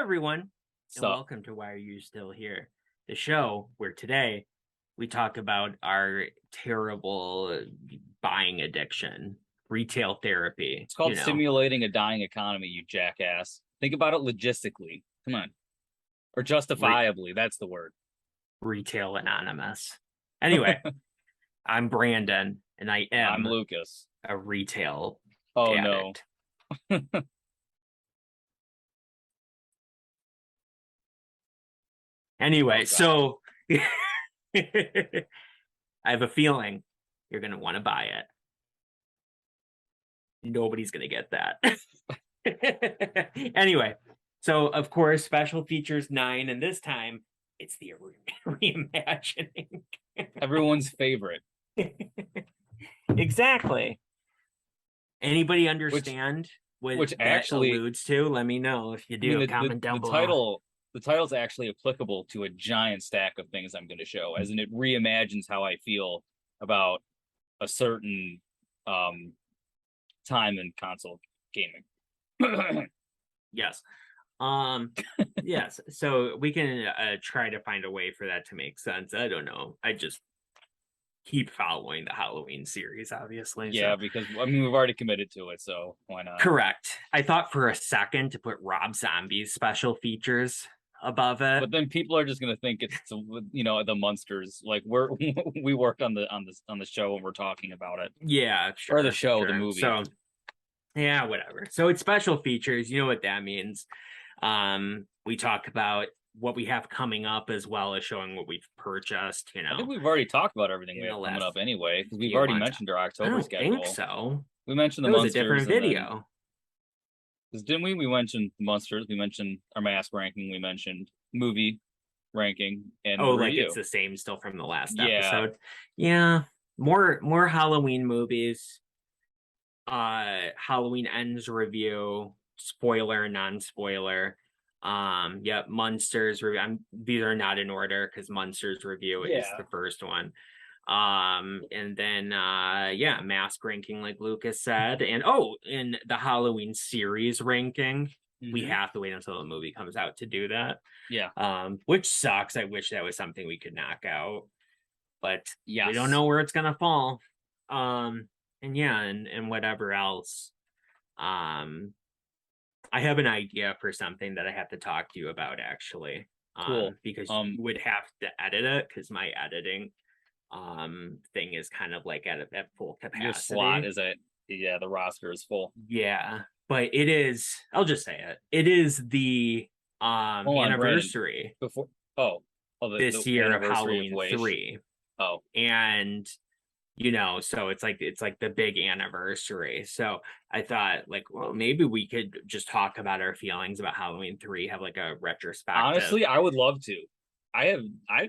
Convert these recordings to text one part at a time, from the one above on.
everyone, and So, welcome to Why Are You Still Here? The show where today we talk about our terrible buying addiction, retail therapy, it's called simulating a dying economy, you jackass. Think about it logistically. Come on. Or re- justifiably, that's the word. retail anonymous. Anyway, I'm Brandon, and I I'm am Lucas. a retail Oh no. addict. Anyway, Oh God. so I have a feeling you're going to want to buy it. Nobody's going to get that. Anyway, so of course, special features 9, and this time it's the reimagining. Everyone's favorite. Exactly. Anybody Which understand what which that actually, alludes to? Let me know if you I mean do. Comment the down below. title's actually applicable to a giant stack of things I'm gonna show, as in it reimagines how I feel about a certain um time in console gaming. Yes. Um, yes. So we can try to find a way for that to make sense. I don't know. I just keep following the Halloween series, obviously. Yeah, So because I mean we've already committed to it, so why not? correct. I thought for a second to put Rob Zombie's special features above it. But then people are just gonna think it's the monsters. Like we worked on the show and we're talking about it, Yeah, or the sure, show, the sure. movie. So yeah, whatever. So it's special features. You know what that means. We talk about what we have coming up as well as showing what we've purchased, I think we've already talked about everything in we the have coming last up anyway, because we've few already months. mentioned our I October don't think schedule. so. We mentioned the It was a monsters, different and then video. because didn't we? We mentioned the monsters. We mentioned our mask ranking. We mentioned movie ranking and Oh, the like it's review. the same still from the last Yeah, episode. Yeah. More Halloween movies. Halloween Ends review, spoiler, non-spoiler. Yep, Munsters review. These are not in order because Munsters review is yeah. the first one. And then yeah, mask ranking, like Lucas said. And in the Halloween series ranking, we Mm-hmm. have to wait until the movie comes out to do that. Yeah. Which sucks. I wish that was something we could knock out, but we don't Yes. know where it's gonna fall. And yeah, and whatever else. Um, I have an idea for something that I have to talk to you about actually. Cool. Because you would have to edit it because my editing thing is kind of like at full Your slot capacity. is at yeah. The roster is full. Yeah, but it is, I'll just say it. It is the Hold on, Brandon. anniversary Before oh this the year of anniversary of Halloween Waish. 3. Oh, And so it's like the big anniversary. So I thought, like, well, maybe we could just talk about our feelings about Halloween 3, have like a retrospective. honestly, I would love to. I have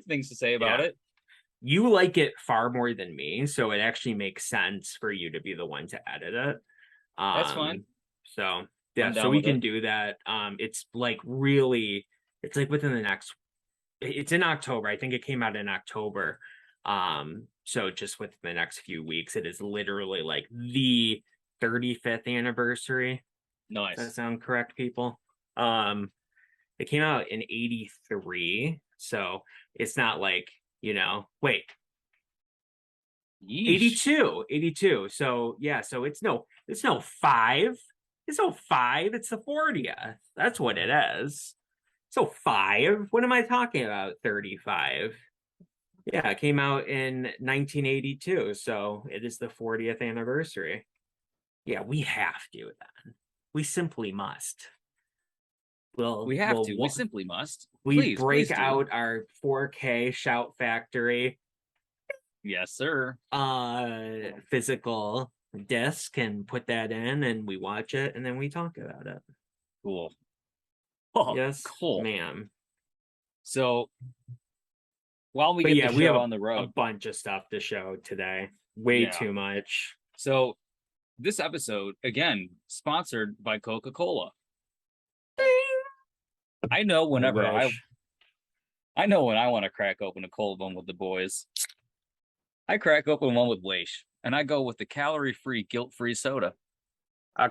things to say about Yeah. it. You like it far more than me, so it actually makes sense for you to be the one to edit it. That's fine. So yeah, I'm so down we with can it. do that. It's like really, it's like within the next, it's in October. I think it came out in October. So just within the next few weeks, it is literally like the 35th anniversary. Does that Nice. sound correct, people? Um, it came out in 83, so it's not like, wait, Yeesh. 82, 82. So yeah, so it's no 5. It's no 5, it's the 40th. That's what it is. So 5. What am I talking about? 35. Yeah, it came out in 1982, so it is the 40th anniversary. Yeah, we have to then. We simply must. We We'll have we'll to. We simply must. we Please, break please do. out our 4K Shout Factory Yes, sir. physical disc and put that in, and we watch it and then we talk about it. Cool. Oh, Yes, cool. ma'am. So while we But get the yeah, we have show a, on the a road, bunch of stuff to show today. Way yeah. too much. So this episode, again, sponsored by Coca-Cola. I know I whenever wish. I know when I want to crack open a cold one with the boys. I crack open one with Waish, and I go with the calorie-free, guilt-free soda.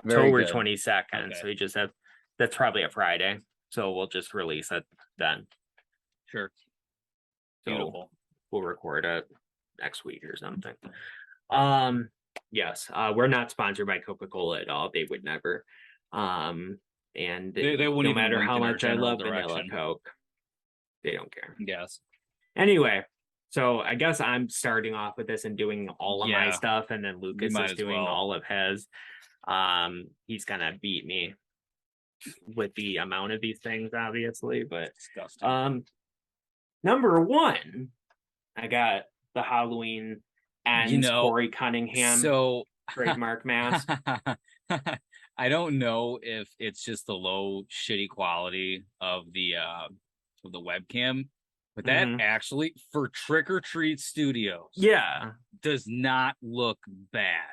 Very October good. 22nd. Okay. So we just have, that's probably a Friday. So we'll just release it then. Sure. So Beautiful. we'll record it next week or something. Yes, we're not sponsored by Coca-Cola at all. They would never. And They wouldn't no even matter wink how in our much I general love vanilla direction. Coke, they don't care. Yes. Anyway, so I guess I'm starting off with this and doing all of my Yeah. stuff, and then You Lucas might is as doing well. all of his. He's gonna beat me with the amount of these things, obviously, but Disgusting. number one, I got the Halloween You ends know, Corey Cunningham so trademark mask. I don't know if it's just the low shitty quality of the webcam, but that Mhm. actually for Trick or Treat Studios Yeah, does not look bad.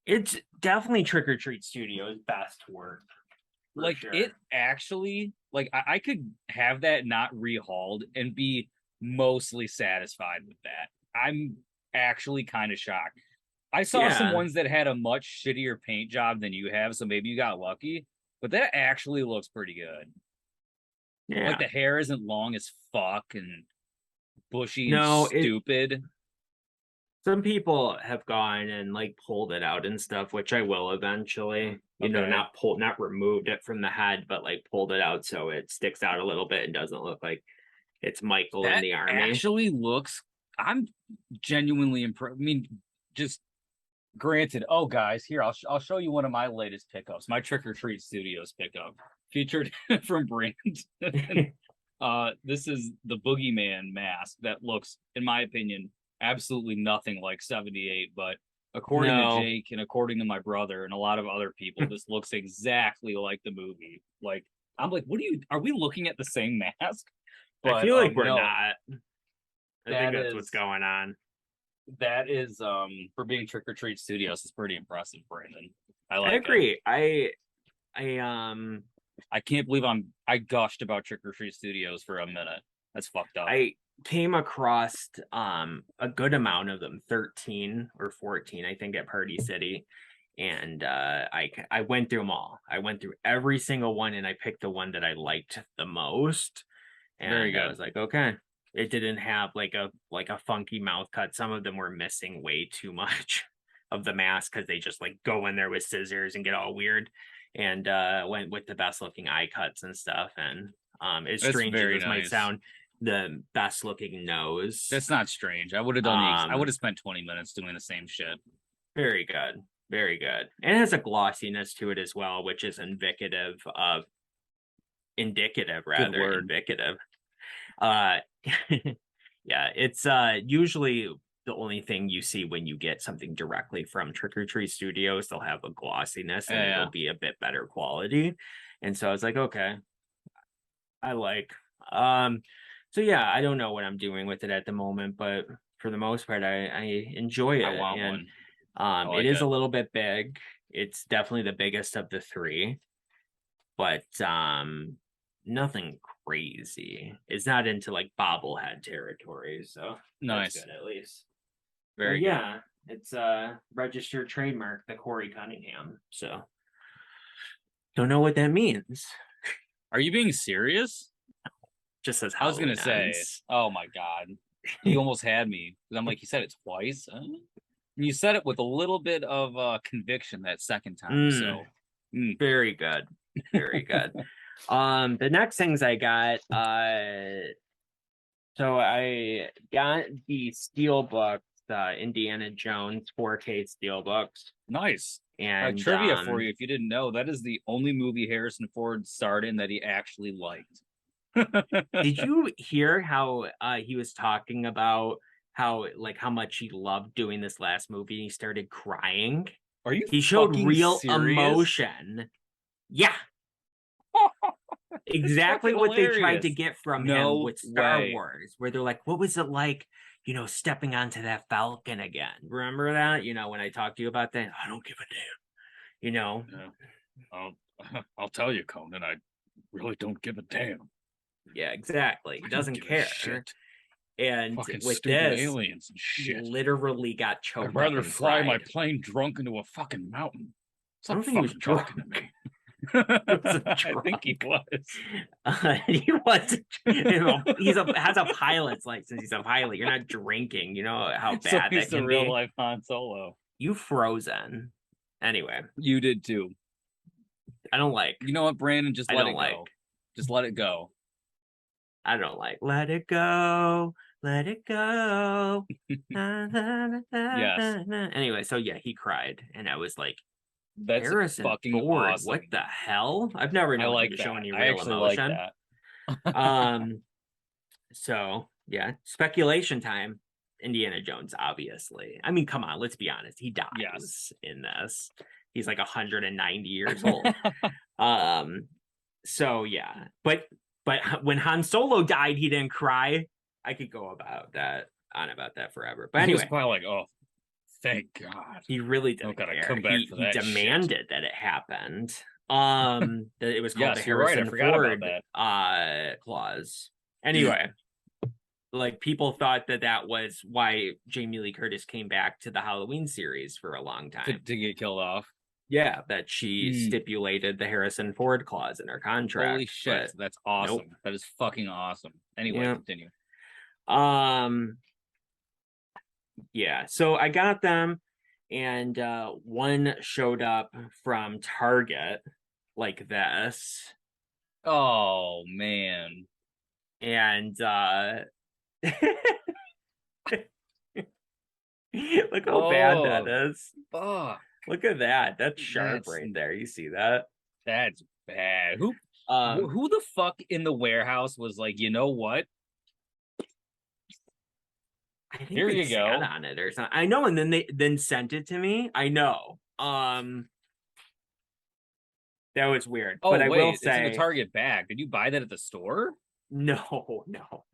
it's definitely Trick or Treat Studios' best work. Like Sure. it actually, like I could have that not rehauled and be mostly satisfied with that. I'm actually kind of shocked. I saw some Yeah, ones that had a much shittier paint job than you have, so maybe you got lucky. But that actually looks pretty good. Like yeah. the hair isn't long as fuck and bushy and No, stupid. some people have gone and like pulled it out and stuff, which I will eventually. Okay. Not removed it from the head, but like pulled it out so it sticks out a little bit and doesn't look like it's Michael in That the army. actually looks, I'm genuinely impressed. I mean, just granted, oh guys, here I'll show you one of my latest pickups, my Trick or Treat Studios pickup, featured from Brand. This is the Boogeyman mask that looks, in my opinion, absolutely nothing like 78, but according to No, Jake and according to my brother and a lot of other people, this looks exactly like the movie. Like I'm like, are we looking at the same mask? I But feel like we're no, not. I think that that's what's is going on. for being Trick or Treat Studios, it's pretty impressive, Brandon. I I like it. agree. I I can't believe I gushed about Trick or Treat Studios for a minute. That's fucked up. I came across a good amount of them, 13 or 14, I think, at Party City. And I went through them all. I went through every single one and I picked the one that I liked the most. Very And I good. was like, okay. It didn't have like a funky mouth cut. Some of them were missing way too much of the mask because they just like go in there with scissors and get all weird. And went with the best looking eye cuts and stuff. And as That's strange as very this might nice. sound, the best looking nose. That's not strange. I would have done I would Um, have spent 20 minutes doing the same shit. very good, very good, and it has a glossiness to it as well, which is indicative Good rather, word. indicative. Uh, yeah, it's usually the only thing you see when you get something directly from Trick or Treat Studios. They'll have a glossiness and Yeah. it'll be a bit better quality. And so I was like, okay, I like. So yeah, I don't know what I'm doing with it at the moment, but for the most part, I enjoy I it, want and one. I it like is a it. little bit big. It's definitely the biggest of the three, but nothing crazy. It's not into like bobblehead territory, so that's Nice. good at least. But Very good. yeah, it's registered trademark, the Corey Cunningham. So don't know what that means. Are you being serious? Just says I was gonna Halloween say, ends. oh my god. You almost had me. I'm like, you said it twice. Huh? And you said it with a little bit of conviction that second time. Mm, So very good. Very good. The next things I got, so I got the Steelbooks, Indiana Jones 4K Steelbooks, nice. and Trivia for you, if you didn't know, that is the only movie Harrison Ford starred in that he actually liked. did you hear how he was talking about how much he loved doing this last movie? And he started crying. Are you He showed fucking real serious? emotion. Yeah, It's exactly fucking what they tried to hilarious. get from him No with Star way. Wars, where they're like, what was it like, stepping onto that Falcon again? Remember that? When I talked to you about that, I don't give a damn, you know? Yeah. I'll, I'll tell you, Conan, I really don't give a damn. Yeah, exactly. He I don't doesn't give a care. shit. And Fucking with stupid this, aliens and he shit. literally got I'd choked up rather in fly my pride. plane drunk into a fucking mountain. I Stop don't think he was fucking drunk. talking to me. It was a I think drunk. he was. He was. Has a pilot's license. He's a pilot. You're not drinking. You know how So bad he's that the can real be. life Han Solo. You frozen. Anyway, You did too. I don't like. You know what, Brandon? Just I let don't it like. go. Just let it go. I don't like. Let it go. Let it go. Yes, Anyway, so yeah, he cried, and I was like, that's Harrison fucking Ford, awesome. what the hell? I've never I known him like to show that. any I real actually like emotion. that. So yeah, speculation time. Indiana Jones, obviously. I mean, come on, let's be honest. He dies Yes. in this. He's like 190 years old. Um, so yeah, but when Han Solo died, he didn't cry. I could go about that on about that forever. But He was anyway, probably like, "Oh, thank God, he really I don't didn't gotta care. come back for He that shit." demanded that it happened. That it was called the Yes, you're right. I Harrison forgot about Ford that. clause. Anyway, like people thought that that was why Jamie Lee Curtis came back to the Halloween series for a long to, time. to get killed off. Yeah, that she stipulated the Harrison Ford clause in her contract. Holy shit, that's awesome. Nope. That is fucking awesome. Anyway, Yeah. continue. Yeah, so I got them, and one showed up from Target like this, Oh man. and look how bad that Oh is. fuck. Look at that. That's sharp That's right there. You see that? that's bad. Who Um, who the fuck in the warehouse was like, you know what? I think Here they you sat go. on it or something. I know, and then they then sent it to me. I know. That was weird. Oh But I will wait, it's in the say, Target bag. Did you buy that at the store? no, no.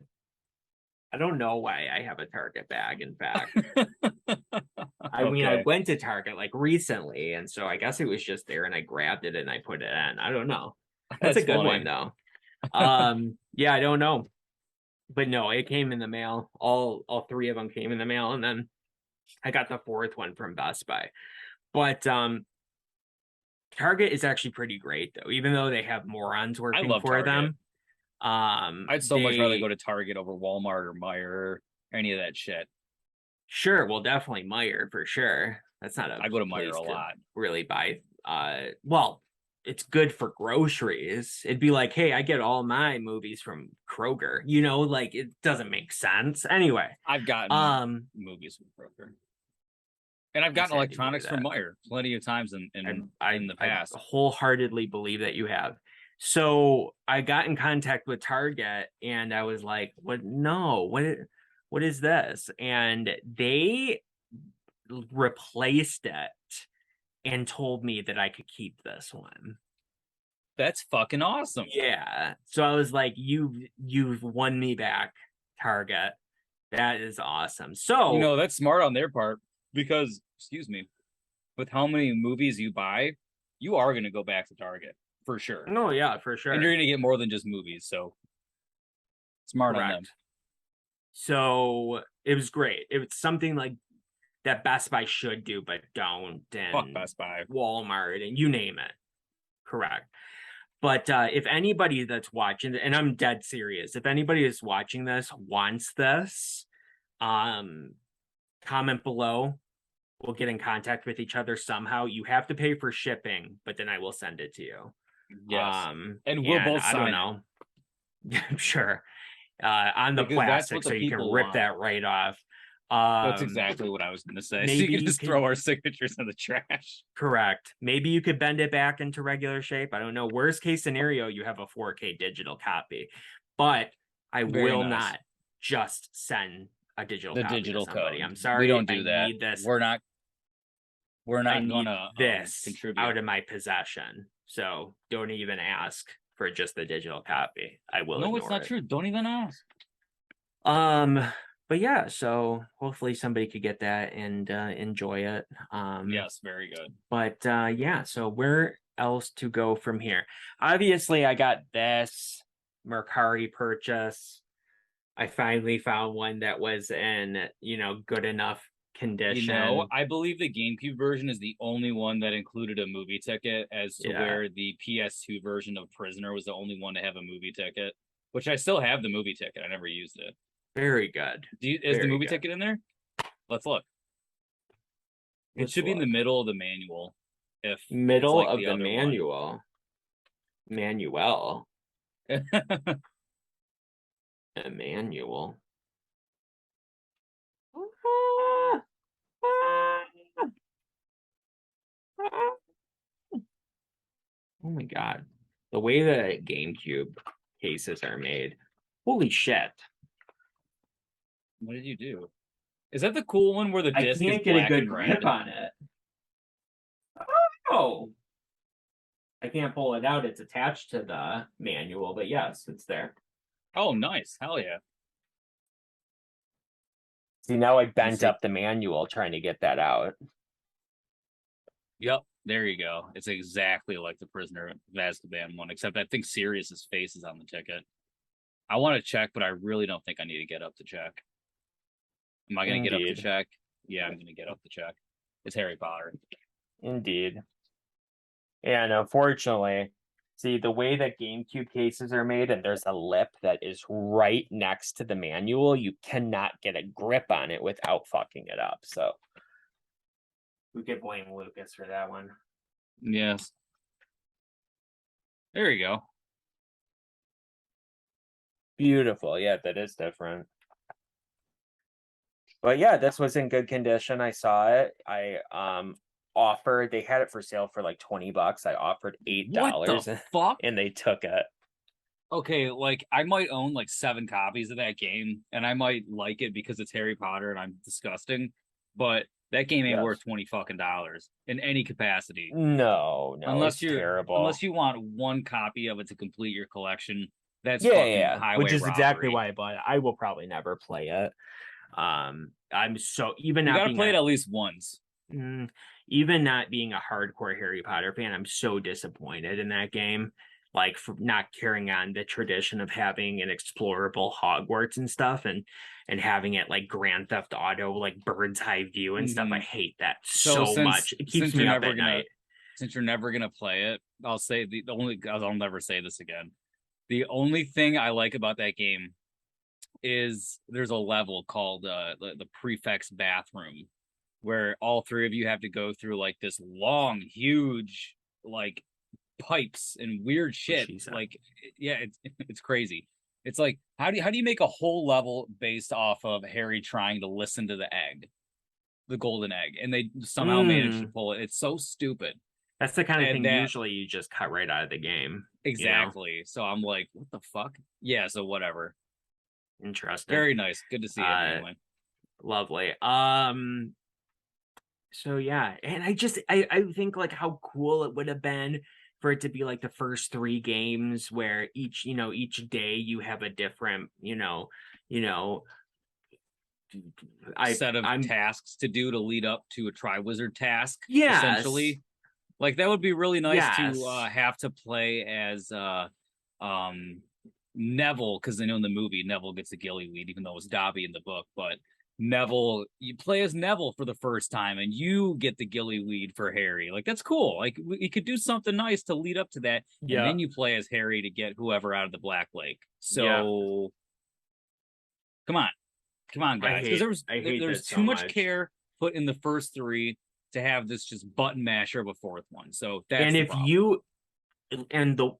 I don't know why I have a Target bag, in fact. I mean, I Okay, went to Target like recently, and so I guess it was just there and I grabbed it and I put it in. I don't know. That's a that's good one funny. though. Yeah, I don't know. But no, it came in the mail. All three of them came in the mail, and then I got the fourth one from Best Buy. But Target is actually pretty great though, even though they have morons I working love for Target. them. I'd so much rather go to Target over Walmart or Meijer or any of that shit. Sure, well, definitely Meyer for sure. That's not a I go to Meijer place a to lot. really buy. Well, it's good for groceries. It'd be like, hey, I get all my movies from Kroger. You know, like it doesn't make sense. Anyway, I've gotten movies from Kroger. And I've you gotten said you knew electronics from that. Meijer plenty of times in I in the I past. wholeheartedly believe that you have. So I got in contact with Target and I was like, what? No, what is this? And they replaced it and told me that I could keep this one. That's fucking awesome. Yeah. So I was like, you've won me back, Target. That is awesome. You So know, that's smart on their part because, excuse me, with how many movies you buy, you are going to go back to Target for sure. oh yeah, for And you're sure. going to get more than just movies. So smart on them. Correct. So it was great. It was something like that Best Buy should do, but don't, Fuck and Best Buy. Walmart and you name it. Correct. But if anybody that's watching, and I'm dead serious, if anybody is watching this wants this, um, comment below. We'll get in contact with each other somehow. You have to pay for shipping, but then I will send it to you. Yes. And we'll And both I don't sign it know. I'm sure. On the because that's plastic, what so the you can people rip want. that right off. That's exactly what I was going to say. So you Maybe can you just could throw our signatures in the trash. correct. Maybe you could bend it back into regular shape. I don't know. Worst case scenario, you have a 4K digital copy. But I Very will nice. not just send a digital The copy digital to somebody. code. I'm We sorry. don't I do that. need this. We're I not need gonna this contribute out of my possession. So don't even ask for just the digital copy. I will No, it's ignore not it. true. Don't even ask. Um, but yeah, so hopefully somebody could get that and enjoy it. Yes, very good. But yeah, so where else to go from here? Obviously, I got this Mercari purchase. I finally found one that was in, good enough condition. I believe the GameCube version is the only one that included a movie ticket, as to Yeah, where the PS2 version of Prisoner was the only one to have a movie ticket, which I still have the movie ticket. I never used it. very good. Is the Very movie good. ticket in there? Let's look. It Let's should be in the look. middle of the manual if it's Middle like of the the other one. manual. Manuel. A manual. Ah, ah, ah. Oh my god. The way the GameCube cases are made. Holy shit. What did you do? Is that the cool one where the I disc is can't get a black good and grip red? on it. Oh, I can't pull it out. It's attached to the manual, but yes, it's there. Oh, nice. Hell yeah. See, now I Let's bent see. up the manual trying to get that out. Yep, there you go. It's exactly like the Prisoner of Azkaban one, except I think Sirius's face is on the ticket. I want to check, but I really don't think I need to get up to check. Am I going to get up to Indeed. check? Yeah, I'm going to get up to check. It's Harry Potter. Indeed. And unfortunately, see the way that GameCube cases are made, and there's a lip that is right next to the manual, you cannot get a grip on it without fucking it up. So we could blame Lucas for that one. Yes. There you go. Beautiful. Yeah, that is different. But yeah, this was in good condition. I saw it. I offered, they had it for sale for like $20. I offered What the $8 fuck? and they took it. Okay, like I might own like 7 copies of that game, and I might like it because it's Harry Potter and I'm disgusting, but that game ain't Yes. worth 20 fucking dollars in any capacity. No, Unless it's terrible. unless you want one copy of it to complete your collection, that's Yeah, fucking yeah, highway which is exactly robbery. why I bought it. I will probably never play it. I'm so even You not gotta being play it at least once. even not being a hardcore Harry Potter fan, I'm so disappointed in that game. Like for not carrying on the tradition of having an explorable Hogwarts and stuff, and having it like Grand Theft Auto, like bird's eye view and stuff. I hate that So so much. It keeps since me you're up never at gonna night. since you're never gonna play it, I'll say the only I'll never say this again. The only thing I like about that game is there's a level called the prefect's bathroom, where all 3 of you have to go through like this long, huge like pipes and weird shit. Like, yeah, it's crazy. It's like how do you make a whole level based off of Harry trying to listen to the egg, the golden egg, and they somehow managed to pull it? It's so stupid. That's the kind of And thing that usually you just cut right out of the game. exactly. So I'm like, what the fuck? Yeah. So whatever. Interesting. Very nice. Good to see it anyway. Lovely. So yeah, and I think like how cool it would have been for it to be like the first 3 games where each day you have a different, you know, Set of I'm tasks to do to lead up to a Triwizard task, yes, essentially. Like that would be really nice yes, to have to play as Neville, because I know in the movie Neville gets the Gillyweed, even though it's Dobby in the book. But Neville, you play as Neville for the first time, and you get the Gillyweed for Harry. Like that's cool. Like we could do something nice to lead up to that, and then you play as Harry to get whoever out of the Black Lake. So come on, guys, because there's too much care put in the first 3 to have this just button masher of a 4th one. So that's and the if problem. you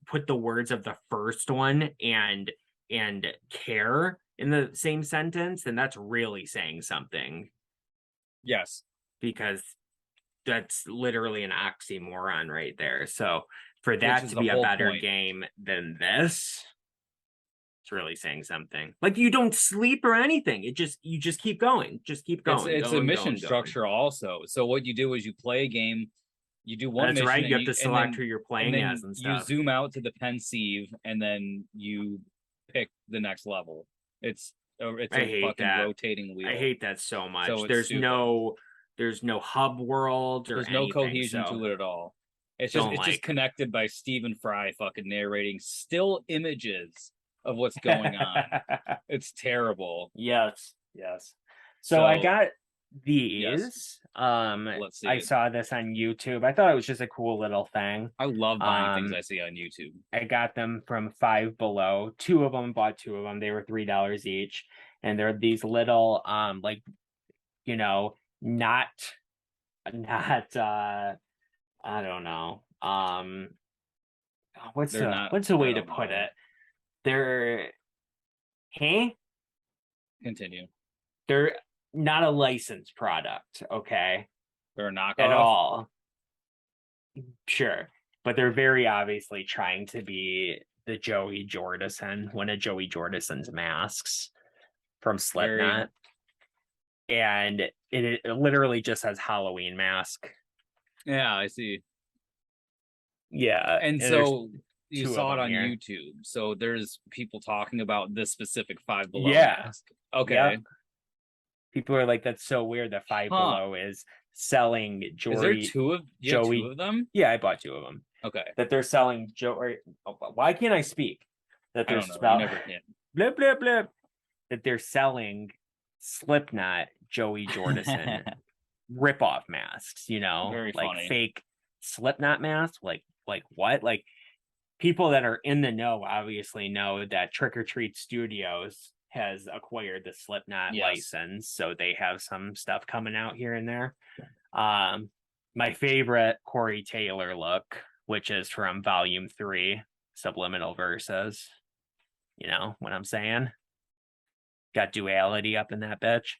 put the words of the first one and care in the same sentence, then that's really saying something. Yes, because that's literally an oxymoron right there. So for that to be a better game than this, it's really saying something. Like you don't sleep or anything. You just keep going. Just keep going. It's a mission structure also. So what you do is you play a game, you do one mission. That's right. You have to and select then, who you're playing as and you stuff. zoom out to the pensieve, and then you pick the next level. It's a fucking rotating wheel. I hate that so much. So there's no hub world or there's anything, no cohesion to it at all. It's just connected by Stephen Fry fucking narrating still images of what's going on. It's terrible. Yes. So I got Yes. these. Let's see I it. saw this on YouTube. I thought it was just a cool little thing. I love buying things Um, I see on YouTube. I got them from Five Below. Two of them, bought two of them. They were $3 each, and they're these little like, you know, not not I don't know. They're not What's the I way to don't put know. it? They're hey, Continue. they're not a licensed product, okay, They're a at knockoff. all. Sure, but they're very obviously trying to be the Joey Jordison, one of Joey Jordison's masks from Very Slipknot, and it literally just says Halloween mask. yeah, I see. Yeah, And and there's so you two of saw it them on here. YouTube. So there's people talking about this specific Five Below Yeah, mask. Okay. yep. People are like, that's so weird that Five Huh. Below is selling Is there Jory two of you have two Joey. of them? Yeah, I bought two of them. Okay. That they're selling Joey. Oh, why can't I speak? That I they're don't know. You spell never can. blip blip blip. That they're selling Slipknot Joey Jordison ripoff masks. Very Like funny. fake Slipknot masks. Like what? Like people that are in the know obviously know that Trick or Treat Studios has acquired the Slipknot Yes. license, so they have some stuff coming out here and there. My favorite Corey Taylor look, which is from Volume 3, Subliminal Verses. You know what I'm saying? Got duality up in that bitch.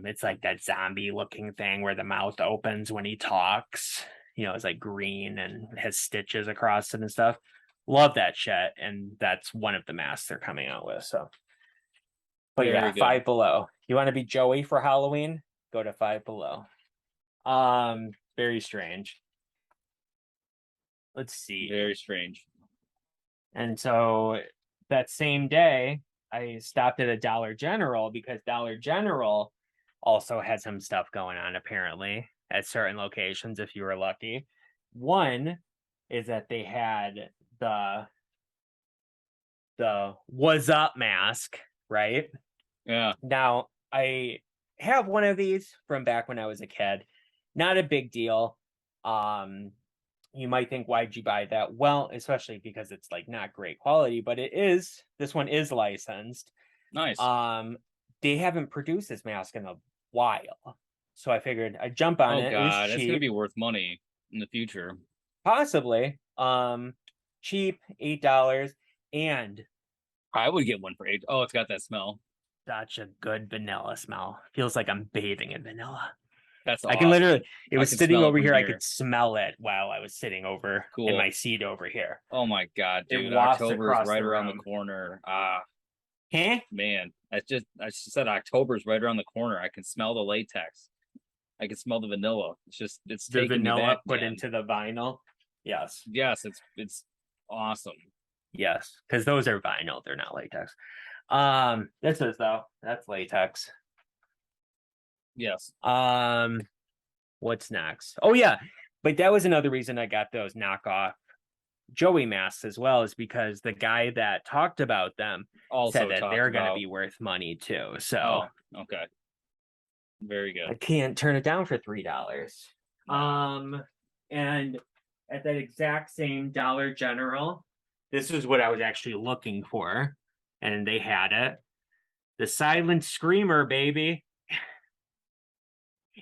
It's like that zombie looking thing where the mouth opens when he talks. It's like green and has stitches across it and stuff. Love that shit, and that's one of the masks they're coming out with. So, but yeah, Very good. Five Below. You want to be Joey for Halloween? Go to Five Below. Very strange. Let's see. Very strange. And so that same day, I stopped at a Dollar General because Dollar General also had some stuff going on, apparently, at certain locations, if you were lucky. One is that they had the "Was Up" mask, right? Yeah. Now, I have one of these from back when I was a kid. Not a big deal. Um, you might think, why'd you buy that? Well, especially because it's like not great quality, but this one is licensed. Nice. Um, they haven't produced this mask in a while. So I figured I'd jump on Oh it. It was God, it's gonna cheap, be worth money in the future. possibly. Cheap, $8. And I would get one for eight. Oh, it's got that smell. such a good vanilla smell. Feels like I'm bathing in vanilla. That's I can awesome. literally, it I was can sitting smell it over from here. I here. could smell it while I was sitting over in Cool. my seat over here. Oh my God, It dude. wafts October is across right the around the room. corner. Huh? Man. I just said October's right around the corner. I can smell the latex. I can smell the vanilla. It's The taking me vanilla back put again. into the vinyl. Yes. Yes, it's awesome. Yes. Because those are vinyl. They're not latex. This is though. That's latex. Yes. What's next? Oh yeah. But that was another reason I got those knockoff Joey masks as well, is because the guy that talked about them said Also that talked they're going to about be worth money too. So oh, okay. Very I good. can't turn it down for $3. Nah. And at that exact same Dollar General, this is what I was actually looking for, and they had it. The Silent Screamer, baby.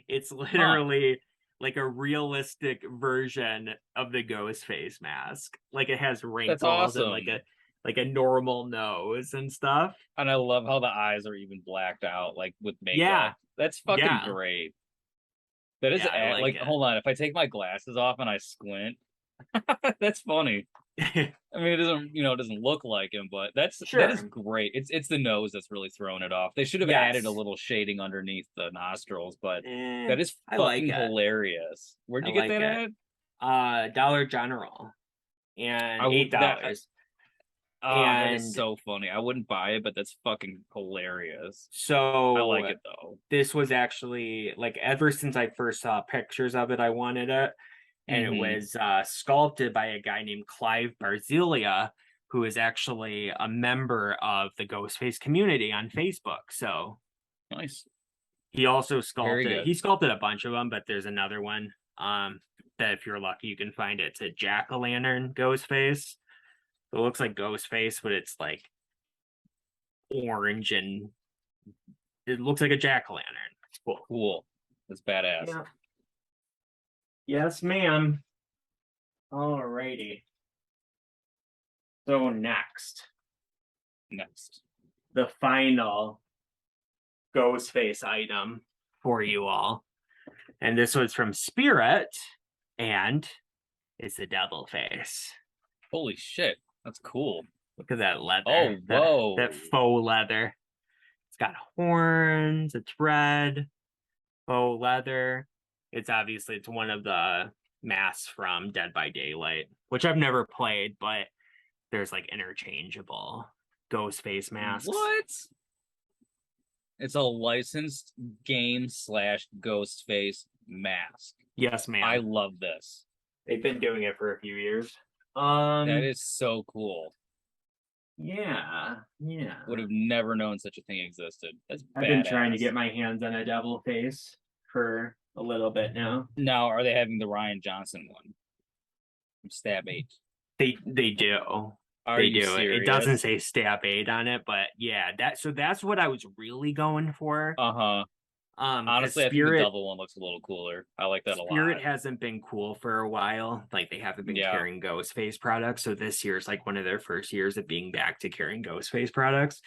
It's Huh. literally like a realistic version of the ghost face mask. Like it has That's wrinkles and like awesome. a normal nose and stuff. And I love how the eyes are even blacked out, like with Yeah, makeup. That's fucking yeah, great. That is yeah. I like like, hold on. If I take my glasses off and I squint, that's funny. it. I mean, it doesn't look like him, but that is Sure. great. It's the nose that's really throwing it off. They should have added a Yes. little shading underneath the nostrils, but Eh, that is I like fucking it. hilarious. Where'd I you get like that it. at? Dollar General and I would eight that dollars. that is And so funny. I wouldn't buy it, but that's fucking hilarious. I so like it though. this was actually like ever since I first saw pictures of it, I wanted it. And it Mm-hmm. was sculpted by a guy named Clive Barzilia, who is actually a member of the Ghostface community on Facebook. So Nice. He also Very sculpted. good. He sculpted a bunch of them, but there's another one. That if you're lucky, you can find it. It's a jack-o'-lantern ghost face. It looks like ghost face, but it's like orange and it looks like a jack-o'-lantern. Cool. Cool. That's badass. Yeah. Yes, ma'am. Alrighty. So next, Next. the final ghost face item for you all. And this was from Spirit, and it's the devil face. Holy shit. That's cool. Look at that leather. Oh, whoa. That faux leather. It's got horns, it's red, faux leather. It's one of the masks from Dead by Daylight, which I've never played, but there's like interchangeable ghost face masks. What? It's a licensed game / ghost face mask. Yes, ma'am. I love this. They've been doing it for a few years. That is so cool. Yeah. Would have never known such a thing existed. That's I've been trying to get my hands on a devil face for a little bit now. Now, are they having the Ryan Johnson one? From Stab 8. They do. Are you do. serious? It doesn't say Stab 8 on it, but yeah, that's what I was really going for. Uh-huh. Honestly, I think the double one looks a little cooler. I like that a lot. Spirit hasn't been cool for a while. Like they haven't been carrying ghost face products. So this year is like one of their first years of being back to carrying ghost face products.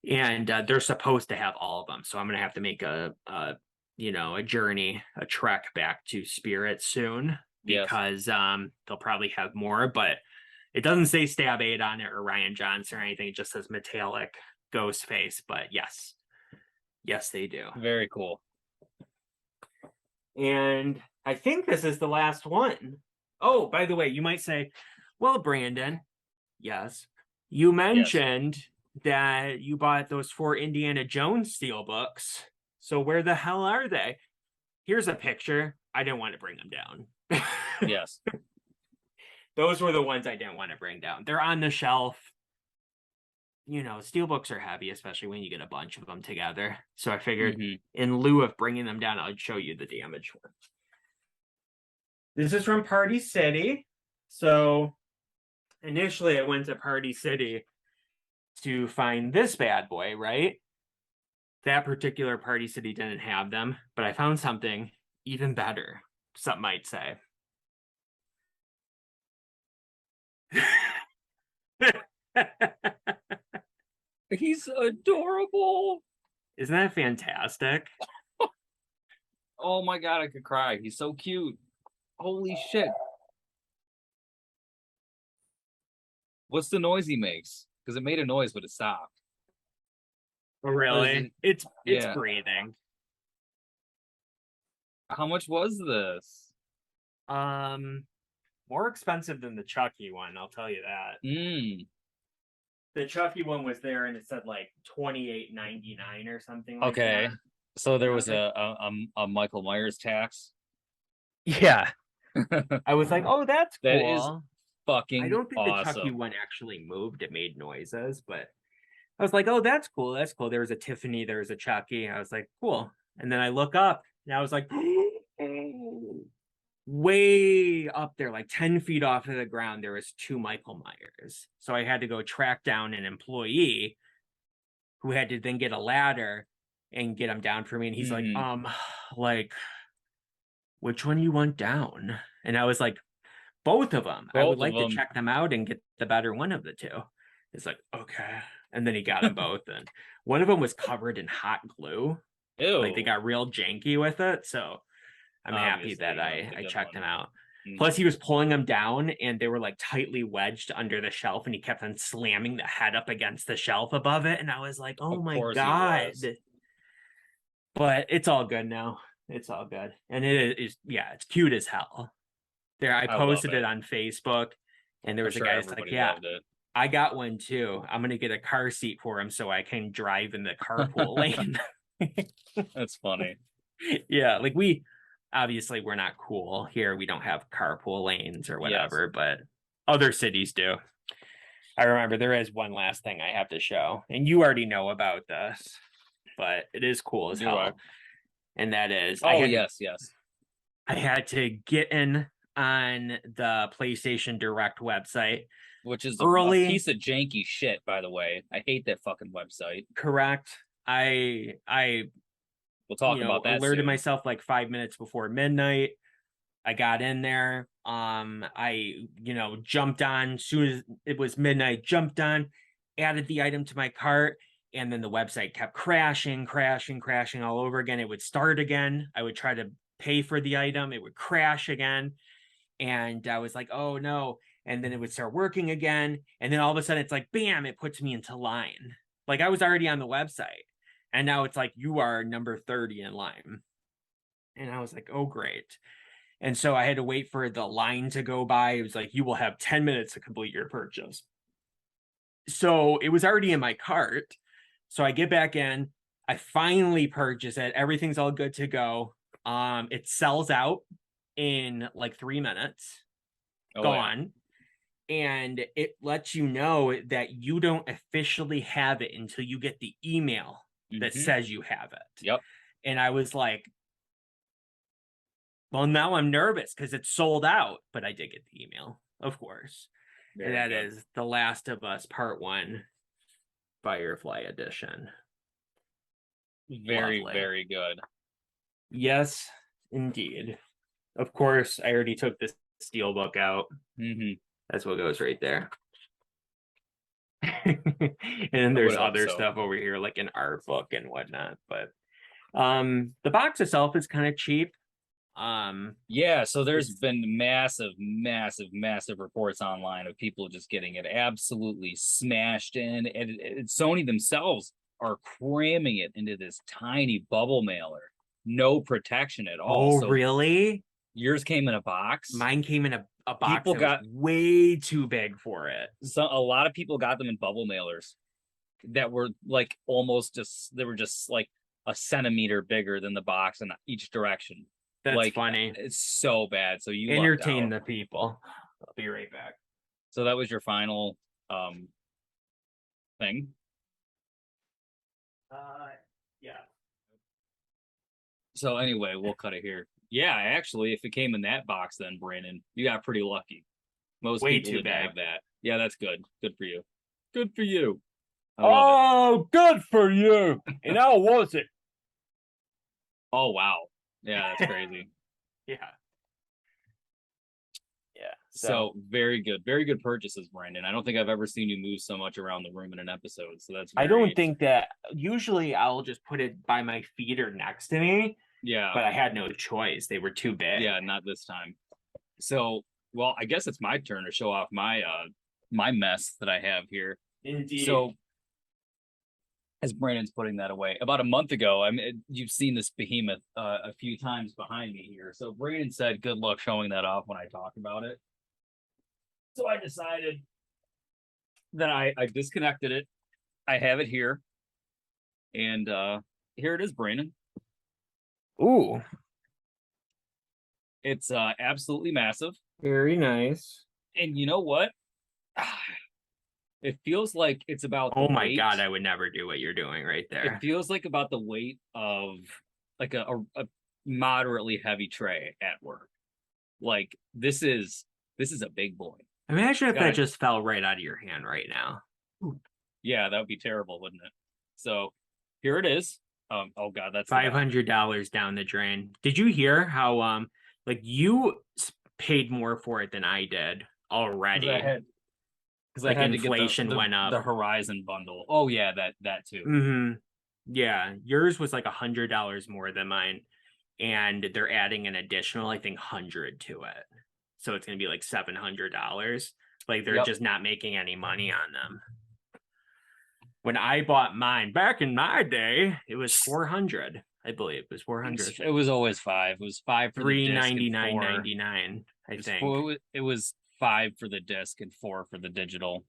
And they're supposed to have all of them. So I'm gonna have to make a journey, a trek back to Spirit soon because they'll probably have more, but it doesn't say Stab 8 on it or Ryan Johnson or anything. It just says metallic ghost face. But yes, they do. Very cool. And I think this is the last one. Oh, by the way, you might say, well, Brandon, yes, you mentioned that you bought those 4 Indiana Jones steelbooks. So where the hell are they? Here's a picture. I didn't want to bring them down. Yes. Those were the ones I didn't want to bring down. They're on the shelf. Steelbooks are heavy, especially when you get a bunch of them together. So I figured in lieu of bringing them down, I'd show you the damaged ones. This is from Party City. So initially I went to Party City to find this bad boy, right? That particular Party City didn't have them, but I found something even better, some might say. He's adorable. Isn't that fantastic? Oh my god, I could cry. He's so cute. Holy shit. What's the noise he makes? Because it made a noise, but it stopped. Oh, really? It's breathing. How much was this? More expensive than the Chucky one, I'll tell you that. The Chucky one was there and it said like $28.99 or something like that. So there was a Michael Myers tax. Yeah. I was like, oh, that's cool. That is fucking I don't think awesome. the Chucky one actually moved. It made noises, but I was like, oh, that's cool. That's cool. There was a Tiffany, there was a Chucky. I was like, cool. And then I look up and I was like, way up there, like 10 feet off of the ground, there was 2 Michael Myers. So I had to go track down an employee who had to then get a ladder and get him down for me. And he's like, which one you want down? And I was like, both of them. I would like to check them out and get the better one of the 2. It's like, okay. And then he got them both. And one of them was covered in hot glue. Ew. Like they got real janky with it. So I'm happy that I checked him out. Plus, he was pulling them down and they were like tightly wedged under the shelf, and he kept on slamming the head up against the shelf above it. And I was like, oh my God. But it's all good now. It's all good. And it is, it's cute as hell. I posted it on Facebook, and there was a guy that's like, I got one too. I'm going to get a car seat for him so I can drive in the carpool lane. That's funny. Yeah, like obviously we're not cool here. We don't have carpool lanes or whatever, but other cities do. I remember there is one last thing I have to show, and you already know about this. but it is cool as Do I? hell. And that is, Oh yes, yes. I had to get in on the PlayStation Direct website Which is a early. piece of janky shit, by the way. I hate that fucking website. Correct. I We'll talk about that alerted soon. myself like 5 minutes before midnight. I got in there. Jumped on as soon as it was midnight, jumped on, added the item to my cart, and then the website kept crashing all over again. It would start again. I would try to pay for the item, it would crash again. And I was like, oh no. And then it would start working again. And then all of a sudden it's like, bam, it puts me into line. Like I was already on the website. And now it's like, you are number 30 in line. And I was like, oh, great. And so I had to wait for the line to go by. It was like, you will have 10 minutes to complete your purchase. So it was already in my cart. So I get back in. I finally purchase it. Everything's all good to go. It sells out in like 3 minutes. Oh Gone. And it lets you know that you don't officially have it until you get the email that says you have it. Yep. And I was like, well, now I'm nervous because it's sold out, but I did get the email, of course. Very and that good. is The Last of Us Part 1 Firefly Edition. Very, Lovely. very good. Yes, indeed. Of course, I already took this steel book out. That's what goes right there. And there's other stuff over here, like an art book and whatnot. But the box itself is kind of cheap. Yeah, so there's been massive reports online of people just getting it absolutely smashed in, and Sony themselves are cramming it into this tiny bubble mailer, no protection at all. Oh, so really? Yours came in a box? Mine came in a box people that got was way too big for it. So a lot of people got them in bubble mailers that were like almost just, they were just like a centimeter bigger than the box in each direction. That's like, funny. It's so bad. So you entertain the people. I'll be right back. So that was your final thing? Yeah. So anyway, we'll cut it here. Yeah, actually, if it came in that box, then Brandon, you got pretty lucky. Most way people too didn't bad. have that. Yeah, that's good. Good for you. Good for you. Oh, good for you. And how was it? Oh, wow. Yeah, that's crazy. Yeah. So very good purchases, Brandon. I don't think I've ever seen you move so much around the room in an episode. So that's I don't think that usually I'll just put it by my feet or next to me. Yeah. But I had no choice. They were too big. Yeah, not this time. So, well, I guess it's my turn to show off my my mess that I have here. Indeed. So as Brandon's putting that away, about a month ago, I mean, you've seen this behemoth a few times behind me here. So Brandon said, good luck showing that off when I talk about it. So I decided that I disconnected it. I have it here. And here it is, Brandon. Ooh. It's absolutely massive. Very nice. And you know what? It feels like it's about oh my god, I would never do what you're doing right there. It feels like about the weight of like a moderately heavy tray at work. Like this is a big boy. Imagine if that just fell right out of your hand right now. Yeah, that would be terrible, wouldn't it? So here it is. Oh god, that's $500 down the drain. Did you hear how like you paid more for it than I did already? Because like I had inflation to get went up. The Horizon bundle. Oh yeah, that too. Mm-hmm. Yeah, yours was like $100 more than mine, and they're adding an additional, I think, 100 to it. So it's gonna be like $700. Like they're just not making any money on them. When I bought mine back in my day, it was 400. I believe it was 400. It was always 5. It was 5 for the disc, $399.99. I think it was 5 for the disc and 4 for the digital.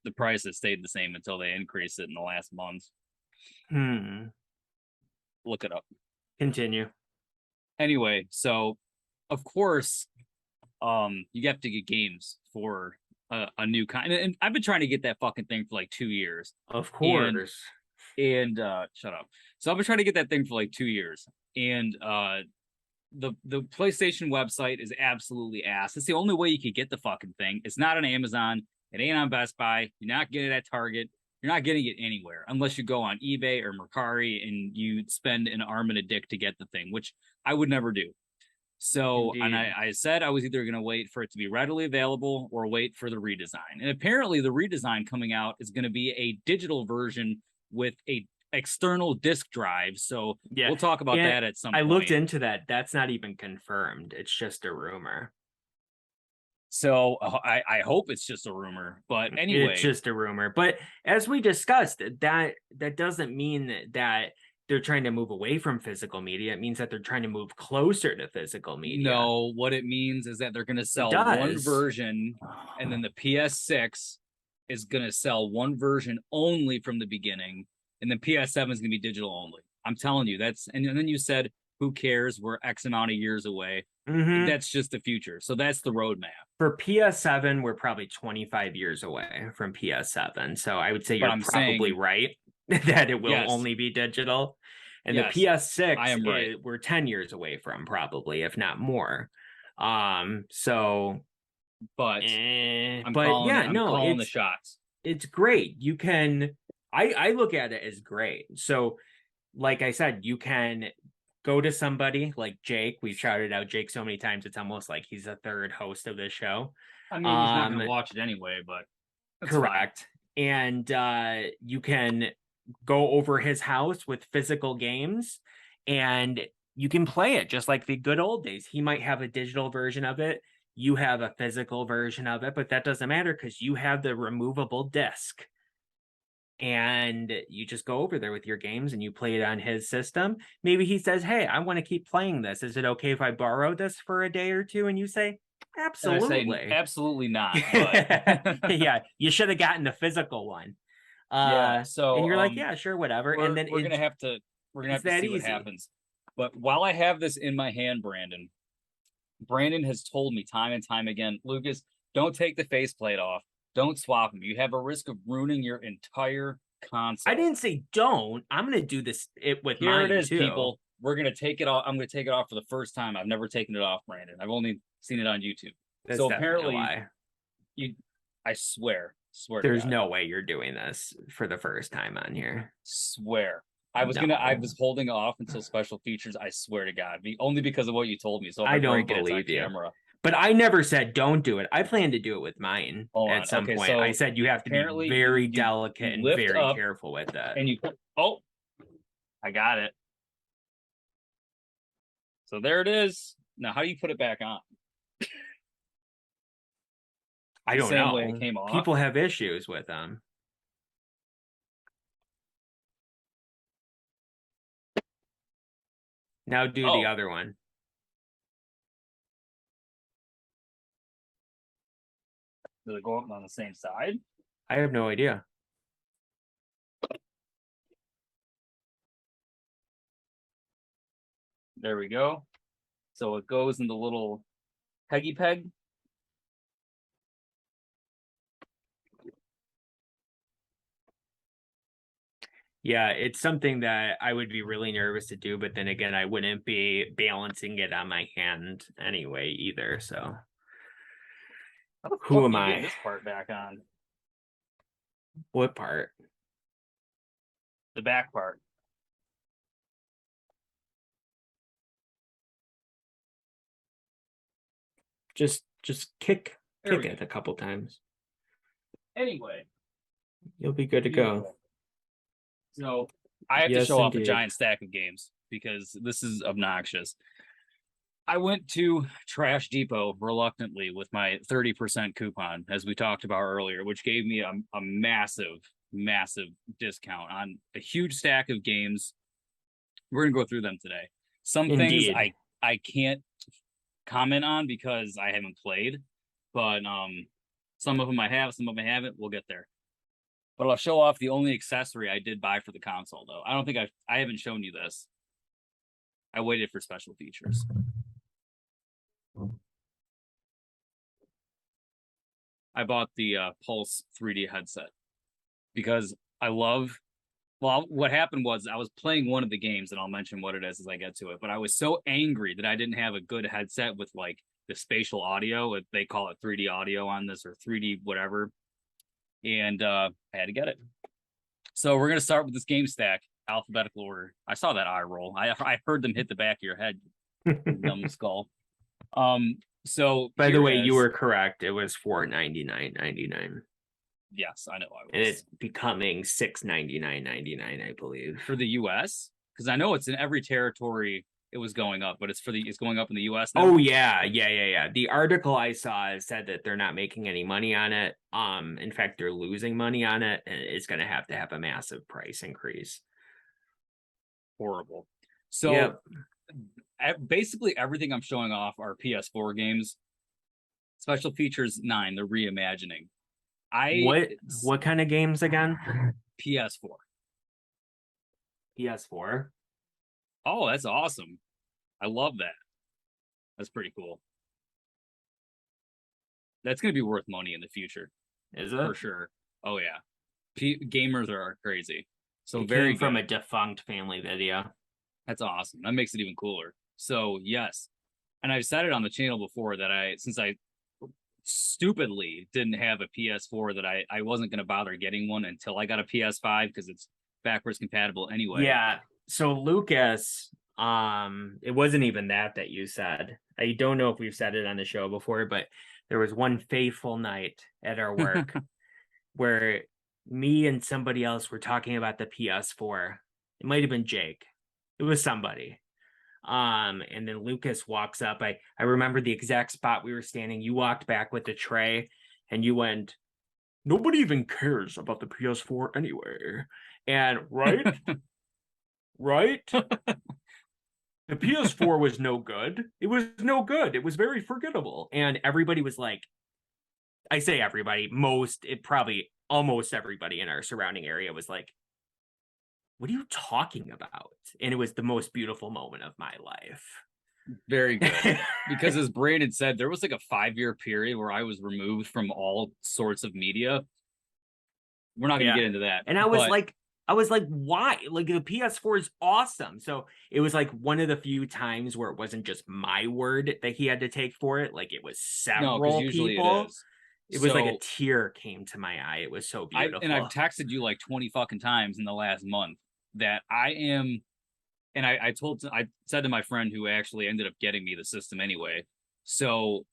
The price has stayed the same until they increased it in the last month. Look it up. Continue. Anyway, so of course, you have to get games for a new kind, and I've been trying to get that fucking thing for like 2 years. Of course. And shut up. So I've been trying to get that thing for like 2 years. And the PlayStation website is absolutely ass. It's the only way you could get the fucking thing. It's not on Amazon. It ain't on Best Buy. You're not getting it at Target. You're not getting it anywhere unless you go on eBay or Mercari and you spend an arm and a dick to get the thing, which I would never do. So, and Indeed. I said I was either going to wait for it to be readily available or wait for the redesign. And apparently, the redesign coming out is going to be a digital version with a external disk drive. So Yeah. we'll talk about And that at some I point. looked into that. That's not even confirmed. It's just a rumor. So I hope it's just a rumor. But anyway, It's just a rumor. But as we discussed, that doesn't mean that they're trying to move away from physical media. It means that they're trying to move closer to physical media. no, what it means is that they're going to sell one does. version, and then the PS6 is going to sell one version only from the beginning, and then PS7 is going to be digital only. I'm telling you, and then you said, who cares? We're X amount of years away. Mhm. That's just the future. So that's the roadmap. For PS7, we're probably 25 years away from PS7. So I would say But you're I'm probably saying, right that it will yes, only be digital. And yes, the PS6 I am right. we're 10 years away from, probably, if not more. So But but calling yeah, I'm no, calling the shots. it's great. You can I look at it as great. So like I said, you can go to somebody like Jake. We've shouted out Jake so many times, it's almost like he's a third host of this show. I mean, he's not going to watch it anyway, but that's Correct. fine. And you can go over his house with physical games and you can play it just like the good old days. He might have a digital version of it. You have a physical version of it, but that doesn't matter because you have the removable disc. And you just go over there with your games and you play it on his system. Maybe he says, hey, I want to keep playing this. Is it okay if I borrow this for a day or two? And you say, And I say, absolutely. absolutely not. But Yeah, you should have gotten the physical one. yeah, so And you're like, yeah, sure, whatever. And then we're gonna have to that see what easy. happens. But while I have this in my hand, Brandon has told me time and time again, Lucas, don't take the faceplate off. Don't swap them. You have a risk of ruining your entire console. I didn't say don't. I'm gonna do this with Here mine it is, too. people. We're gonna take it off. I'm gonna take it off for the first time. I've never taken it off, Brandon. I've only seen it on YouTube. That's so apparently, I swear there's to God. no way you're doing this for the first time on here. Swear. I was holding off until special features. I swear to God, only because of what you told me. So if I don't break it, it's on believe you. camera. But I never said don't do it. I plan to do it with mine at some point. So I said you have to be very delicate and very careful with that. And I got it. So there it is. Now, how do you put it back on? I don't know. Way it came off. People have issues with them. Now do the other one. Does it go up on the same side? I have no idea. There we go. So it goes in the little peggy peg. Yeah, it's something that I would be really nervous to do, but then again, I wouldn't be balancing it on my hand anyway either. So who am I? Get this part back on. What part? The back part. Just kick it a couple times. Anyway, you'll be good to go. So I have to show off a giant stack of games because this is obnoxious. I went to Trash Depot reluctantly with my 30% coupon, as we talked about earlier, which gave me a massive discount on a huge stack of games. We're gonna go through them today. Some things I can't comment on because I haven't played, but some of them I have, some of them I haven't. We'll get there. But I'll show off the only accessory I did buy for the console, though. I don't think I haven't shown you this. I waited for special features. I bought the Pulse 3D headset because I love Well, what happened was I was playing one of the games, and I'll mention what it is as I get to it. But I was so angry that I didn't have a good headset with like the spatial audio. They call it 3D audio on this or 3D whatever, and I had to get it. So we're gonna start with this game stack, alphabetical order. I saw that eye roll. I heard them hit the back of your head, numbskull. So By the here way, you is were correct. It was $4.99.99. yes, I know I And was it's becoming $6.99.99, I believe. for the U.S. because I know it's in every territory. It was going up, but it's going up in the U.S. now. Oh yeah. The article I saw said that they're not making any money on it. In fact, they're losing money on it, and it's going to have a massive price increase. Horrible. So Yep. basically everything I'm showing off are PS4 games. Special features 9, the reimagining. What kind of games again? PS4. PS4. Oh, that's awesome. I love that. That's pretty cool. That's going to be worth money in the future Is it? for sure. Oh yeah. Gamers are crazy. So it very came from good. a defunct family video. That's awesome. That makes it even cooler. So yes. And I've said it on the channel before that since I stupidly didn't have a PS4 that I wasn't going to bother getting one until I got a PS5 because it's backwards compatible anyway. Yeah. So Lucas, it wasn't even that you said. I don't know if we've said it on the show before, but there was one fateful night at our work where me and somebody else were talking about the PS4. It might have been Jake. It was somebody. And then Lucas walks up. I remember the exact spot we were standing. You walked back with the tray and you went, nobody even cares about the PS4 anyway. And right? Right? The PS4 was no good. It was no good. It was very forgettable. And everybody was like, I say everybody, probably almost everybody in our surrounding area was like, what are you talking about? And it was the most beautiful moment of my life. Very good. Because as Brandon said, there was like a 5-year period where I was removed from all sorts of media. We're not going to get into that. And I was like, why? Like the PS4 is awesome. So it was like one of the few times where it wasn't just my word that he had to take for it. Like it was several people. It was like a tear came to my eye. It was so beautiful. And I've texted you like 20 fucking times in the last month that I am, and I said to my friend who actually ended up getting me the system anyway. So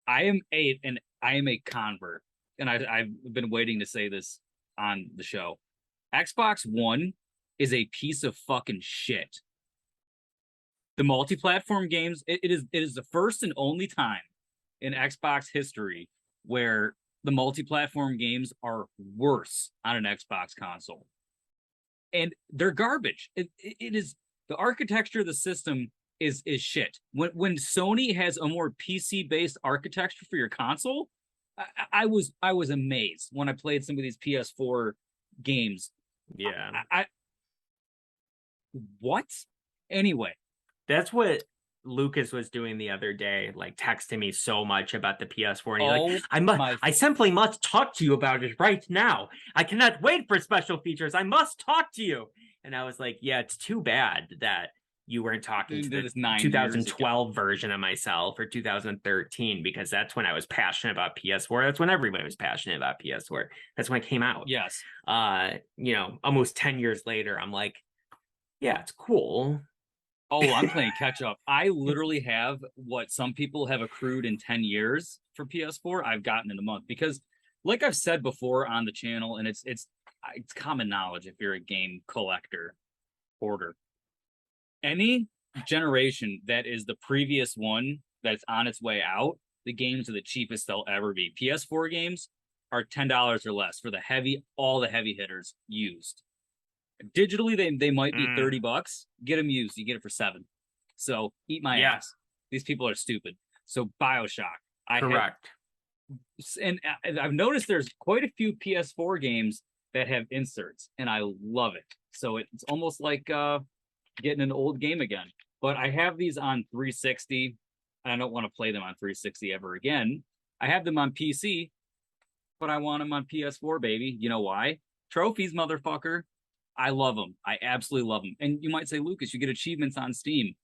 I am a convert, and I've been waiting to say this on the show. Xbox One is a piece of fucking shit. The multi-platform games, it is the first and only time in Xbox history where the multi-platform games are worse on an Xbox console. And they're garbage. It is the architecture of the system is shit. When Sony has a more PC-based architecture for your console, I was amazed when I played some of these PS4 games. Yeah. What? Anyway. That's what Lucas was doing the other day, like texting me so much about the PS4. And he's like, I simply must talk to you about it right now. I cannot wait for special features. I must talk to you. And I was like, yeah, it's too bad that you weren't talking to the 2012 version of myself or 2013, because that's when I was passionate about PS4. That's when everybody was passionate about PS4. That's when it came out. Yes. Almost 10 years later, I'm like, yeah, it's cool. Oh, I'm playing catch up. I literally have what some people have accrued in 10 years for PS4. I've gotten in a month because, like I've said before on the channel, and it's common knowledge if you're a game collector, hoarder. Any generation that is the previous one that's on its way out, the games are the cheapest they'll ever be. PS4 games are $10 or less for all the heavy hitters used. Digitally, they might be $30. Get them used. You get it for $7. So eat my ass. These people are stupid. So BioShock. Correct. And I've noticed there's quite a few PS4 games that have inserts, and I love it. So it's almost like getting an old game again. But I have these on 360. And I don't want to play them on 360 ever again. I have them on PC, but I want them on PS4, baby. You know why? Trophies, motherfucker. I love them. I absolutely love them. And you might say, Lucas, you get achievements on Steam.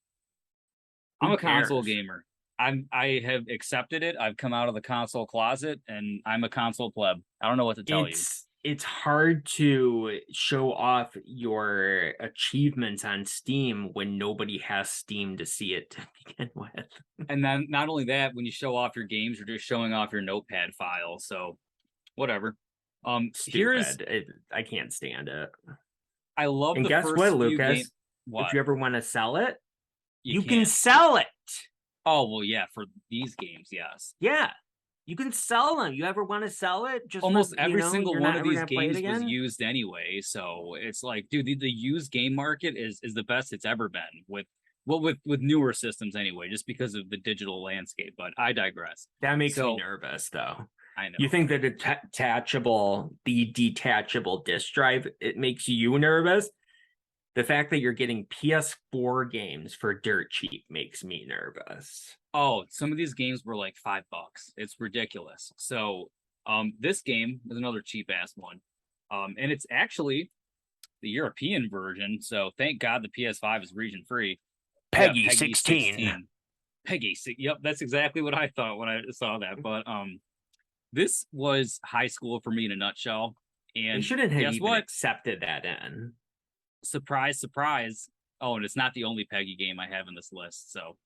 I'm Who a console cares? gamer. I have accepted it. I've come out of the console closet, and I'm a console pleb. I don't know what to tell you. It's hard to show off your achievements on Steam when nobody has Steam to see it to begin with. And then not only that, when you show off your games, you're just showing off your notepad file. So whatever. Here's Stupid. I can't stand it. I love And the guess what, first few games. Lucas? If What? you ever want to sell it, You you can can't. sell it. Oh, well, yeah, for these games, yes. Yeah. You can sell them. You ever want to sell it? Just for, Almost every single you're one not of ever these gonna play it games was again. used anyway. So it's like, dude, the used game market is the best it's ever been with newer systems anyway, just because of the digital landscape. But I digress. That makes me So nervous, though. I know. You think the detachable disk drive, it makes you nervous? The fact that you're getting PS4 games for dirt cheap makes me nervous. Oh, some of these games were like $5. It's ridiculous. So this game is another cheap ass one. And it's actually the European version. So thank God the PS5 is region free. Peggy 16. Peggy. Yep, that's exactly what I thought when I saw that. But this was high school for me in a nutshell. They And shouldn't have guess even what? accepted that in. Surprise, surprise. Oh, and it's not the only Peggy game I have in this list. So,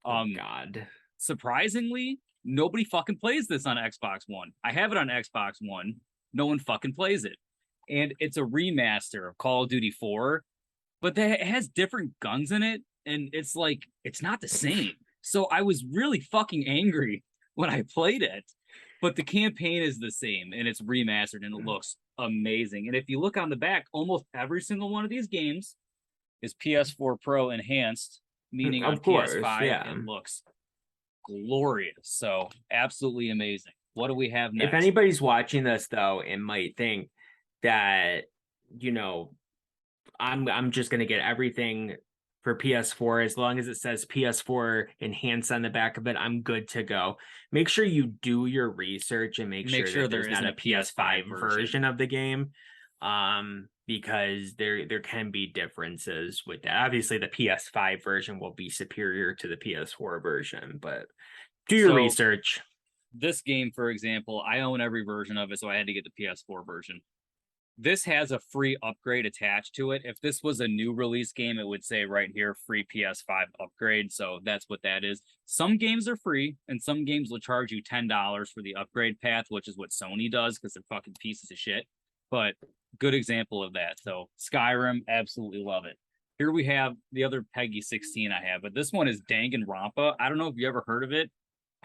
Oh God. surprisingly, nobody fucking plays this on Xbox One. I have it on Xbox One. No one fucking plays it. And it's a remaster of Call of Duty 4, but it has different guns in it. And it's like, it's not the same. So I was really fucking angry when I played it. But the campaign is the same and it's remastered and it looks amazing. And if you look on the back, almost every single one of these games is PS4 Pro enhanced, meaning on Of course, PS5 yeah. it looks glorious. So absolutely amazing. What do we have next? If anybody's watching this though, and might think that, I'm just gonna get everything for PS4 as long as it says PS4 enhanced on the back of it, I'm good to go. Make sure you do your research and make sure that there's not a PS5 version of the game. Because there can be differences with that. Obviously, the PS5 version will be superior to the PS4 version, but do your research. This game, for example, I own every version of it, so I had to get the PS4 version. This has a free upgrade attached to it. If this was a new release game, it would say right here, free PS5 upgrade. So that's what that is. Some games are free, and some games will charge you $10 for the upgrade path, which is what Sony does because they're fucking pieces of shit. But good example of that. So Skyrim, absolutely love it. Here we have the other Peggy 16 I have, but this one is Danganronpa. I don't know if you ever heard of it.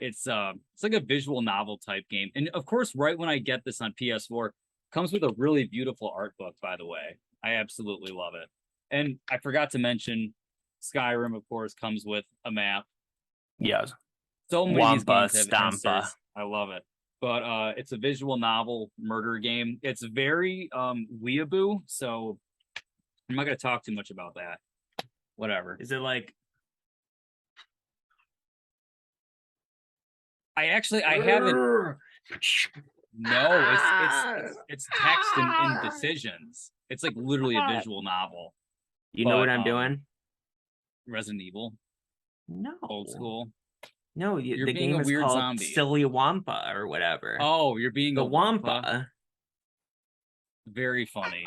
It's like a visual novel type game. And of course, right when I get this on PS4, comes with a really beautiful art book, by the way. I absolutely love it. And I forgot to mention Skyrim, of course, comes with a map. Yes. So many of these games have Stampa. inserts. I love it. But it's a visual novel murder game. It's very weeaboo, so I'm not gonna talk too much about that. Whatever. Is it like I haven't. No, it's text and decisions. It's like literally a visual novel. You know what I'm doing? Resident Evil, No. old school. No, You're the being game a is weird called zombie. Silly Wampa or whatever. Oh, you're being the a Wampa. Very funny.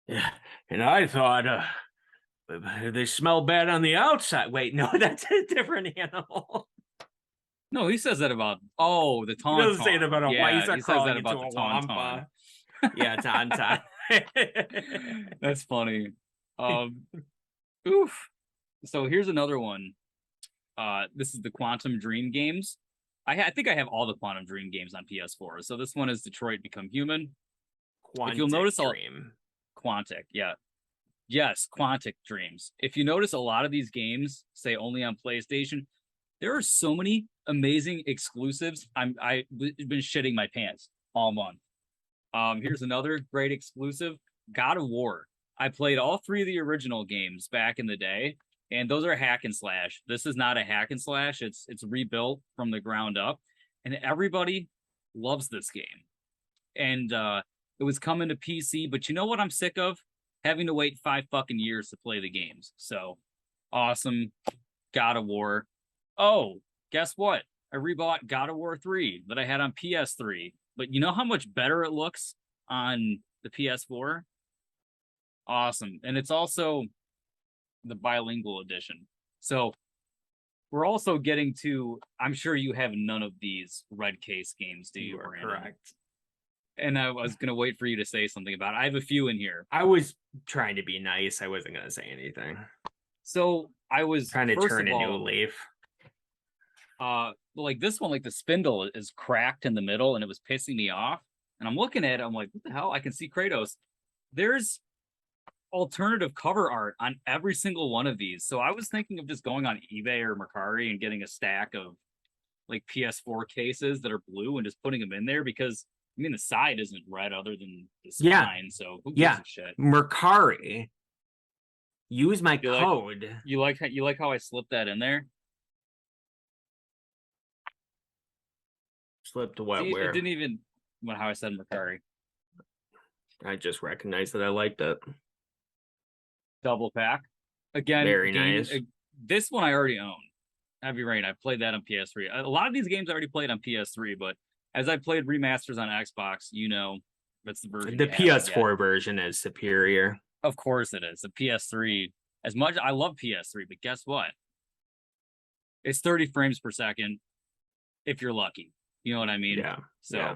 Yeah, and I thought they smell bad on the outside. Wait, no, that's a different animal. No, he says that about the tauntaun. He doesn't say it about a yeah, he's not he says crawling that into about a the tauntaun. Wampa. Yeah, tauntaun. That's funny. Oof. So here's another one. This is the Quantum Dream games. I think I have all the Quantum Dream games on PS4. So this one is Detroit Become Human. If you'll notice, Quantic, yeah. Yes, Quantic Dreams. If you notice, a lot of these games say only on PlayStation. There are so many amazing exclusives. I've been shitting my pants all month. Here's another great exclusive, God of War. I played all three of the original games back in the day, and those are hack and slash. This is not a hack and slash. It's rebuilt from the ground up, and everybody loves this game. And It was coming to PC, but you know what I'm sick of? Having to wait 5 fucking years to play the games. So awesome. God of War. Oh, guess what? I rebought God of War 3 that I had on PS3. But you know how much better it looks on the PS4? Awesome. And it's also the bilingual edition. So we're also getting to, I'm sure you have none of these red case games, do you, You are Brandon? correct. And I was going to wait for you to say something about it. I have a few in here. I was trying to be nice. I wasn't going to say anything. So I was Trying to turn a new leaf. Like this one, like the spindle is cracked in the middle and it was pissing me off. And I'm looking at it, I'm like, what the hell? I can see Kratos. There's alternative cover art on every single one of these. So I was thinking of just going on eBay or Mercari and getting a stack of like PS4 cases that are blue and just putting them in there because I mean the side isn't red other than the spine, so who gives a shit? Mercari. Use my You code. You like how I slipped that in there? Slipped what? See, where? it didn't even how I said Mercari. I just recognized that I liked it. Double pack. Again, very nice. This one I already own. Heavy Rain. I played that on PS3. A lot of these games I already played on PS3, but as I played remasters on Xbox, you know, that's the version. The PS4 version is superior. Of course it is. The PS3, as much I love PS3, but guess what? It's 30 frames per second if you're lucky. You know what I mean? Yeah. So yeah.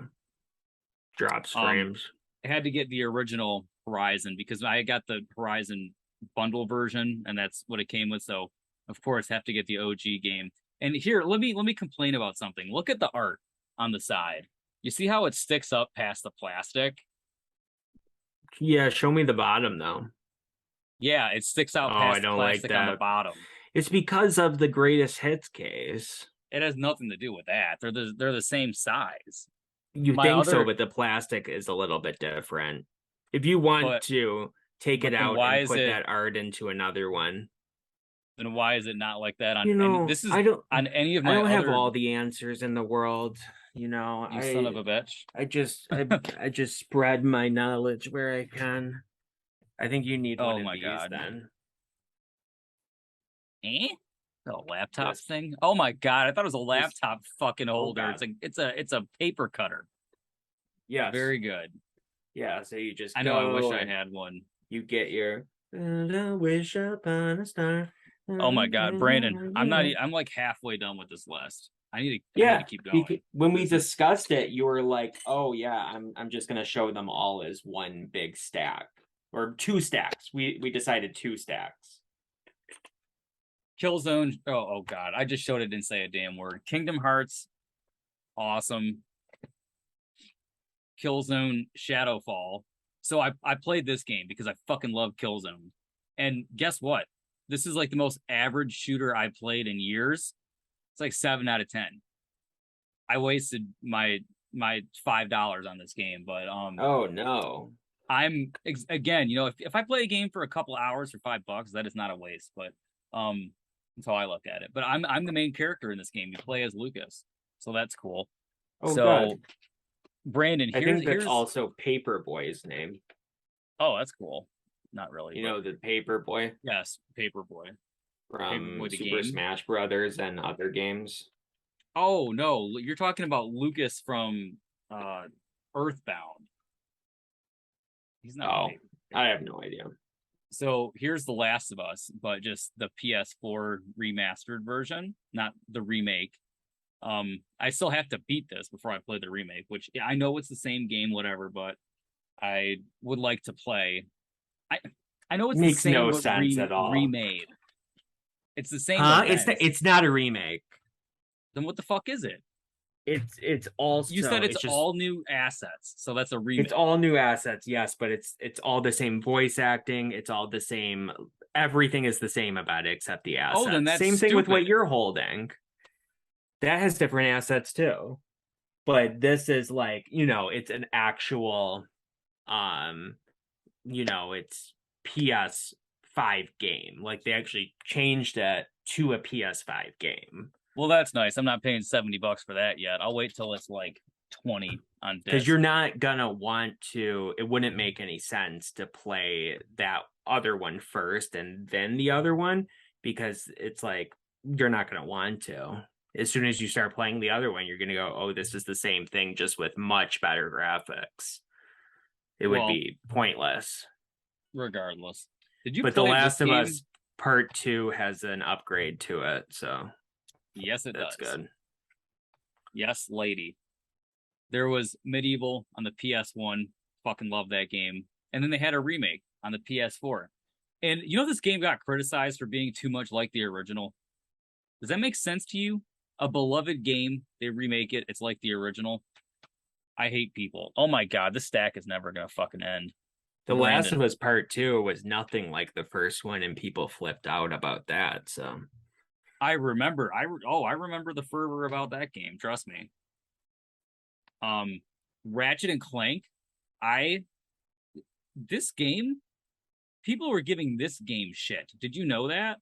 Drops frames. I had to get the original Horizon because I got the Horizon bundle version, and that's what it came with. So of course have to get the OG game. And here, let me complain about something. Look at the art on the side. You see how it sticks up past the plastic? Yeah, show me the bottom though. Yeah, it sticks out past the plastic on the bottom. It's because of the greatest hits case. It has nothing to do with that. They're the same size. You think so, but the plastic is a little bit different. If you want to take it out and put that art into another one, then why is it not like that on this is I don't on any of my I don't have all the answers in the world, you know. You son of a bitch. I just spread my knowledge where I can. I think you need one of these then. The laptop thing? Oh my god, I thought it was a laptop fucking holder. It's a paper cutter. Yeah. Very good. Yeah, so you just I know I wish I had one. You get your wish upon a star. Oh my god, Brandon, I'm like halfway done with this list. I need to keep going. When we discussed it, you were like, "Oh yeah, I'm just gonna show them all as one big stack or two stacks." We decided two stacks. Killzone. Oh god, I just showed it, didn't say a damn word. Kingdom Hearts, awesome. Killzone Shadowfall. So I played this game because I fucking love Killzone. And guess what? This is like the most average shooter I played in years. It's like 7 out of 10. I wasted my $5 on this game, but oh no. I'm again, you know, if I play a game for a couple hours for $5, that is not a waste, but that's how I look at it. But I'm the main character in this game. You play as Lucas. So that's cool. Oh, so God. Brandon, I think that's also Paperboy's name. Oh, that's cool. Not really. You know the Paperboy? Yes, Paperboy. From Super Smash Brothers and other games. Oh no, you're talking about Lucas from Earthbound. He's not. Oh, I have no idea. So here's The Last of Us, but just the PS4 remastered version, not the remake. I still have to beat this before I play the remake, which I know it's the same game, whatever, but I would like to play. I know it's makes the same, no sense at all. Remade. It's the same. It's not a remake. Then what the fuck is it? It's also. You said it's all new assets, so that's a remake. It's all new assets, yes, but it's all the same voice acting. It's all the same. Everything is the same about it except the assets. Oh, then that's same thing stupid. with what you're holding. That has different assets too, but this is like, you know, it's an actual, you know, it's PS5 game. Like they actually changed it to a PS5 game. Well, that's nice. I'm not paying $70 for that yet. I'll wait till it's like 20 on because disc. you're not gonna want to. It wouldn't make any sense to play that other one first and then the other one, because it's like you're not gonna want to. As soon as you start playing the other one, you're gonna go, "Oh, this is the same thing, just with much better graphics." It would Well, be pointless. regardless, did you But The play this Last of game? Us Part 2 has an upgrade to it, so Yes, it that's does. good. Yes, lady. There was Medieval on the PS1. Fucking love that game. And then they had a remake on the PS4. And you know, this game got criticized for being too much like the original. Does that make sense to you? A beloved game, they remake it. It's like the original. I hate people. Oh my God, this stack is never going to fucking end. The Last of Brandon, Us Part 2 was nothing like the first one, and people flipped out about that. So I remember. I remember the fervor about that game. Trust me. Um, Ratchet and Clank. I this game. People were giving this game shit. Did you know that?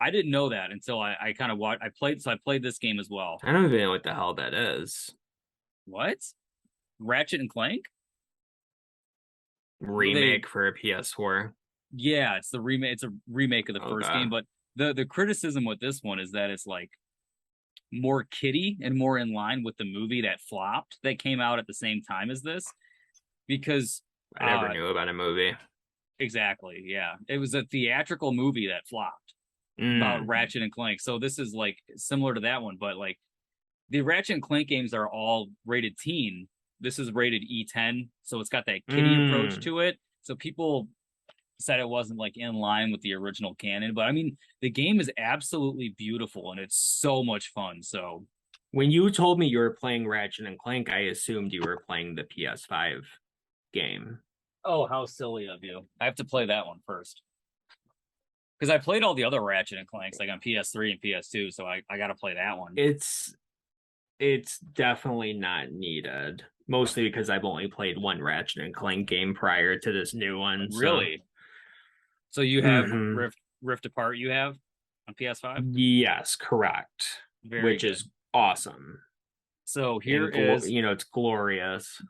I didn't know that until I kind of watched. I played. So I played this game as well. I don't even know what the hell that is. What? Ratchet and Clank? They Remake for a PS4. Yeah, it's the remake. It's a remake of the first Okay. game, but the criticism with this one is that it's like more kiddie and more in line with the movie that flopped that came out at the same time as this. Because I never knew about a movie. exactly, yeah, it was a theatrical movie that flopped about Mm. Ratchet and Clank. So this is like similar to that one, but like the Ratchet and Clank games are all rated teen. This is rated E10, so it's got that kiddie approach Mm. to it. So people said it wasn't like in line with the original canon, but I mean, the game is absolutely beautiful and it's so much fun. So When you told me you were playing Ratchet and Clank, I assumed you were playing the PS5 game. oh, how silly of you. I have to play that one first. Because I played all the other Ratchet and Clanks like on PS3 and PS2, so I got to play that one. It's definitely not needed. Mostly because I've only played one Ratchet and Clank game prior to this new one. Really? So you have Mhm. Rift Apart you have on PS5? Yes, correct. Very Which good. is awesome. So here And is it's glorious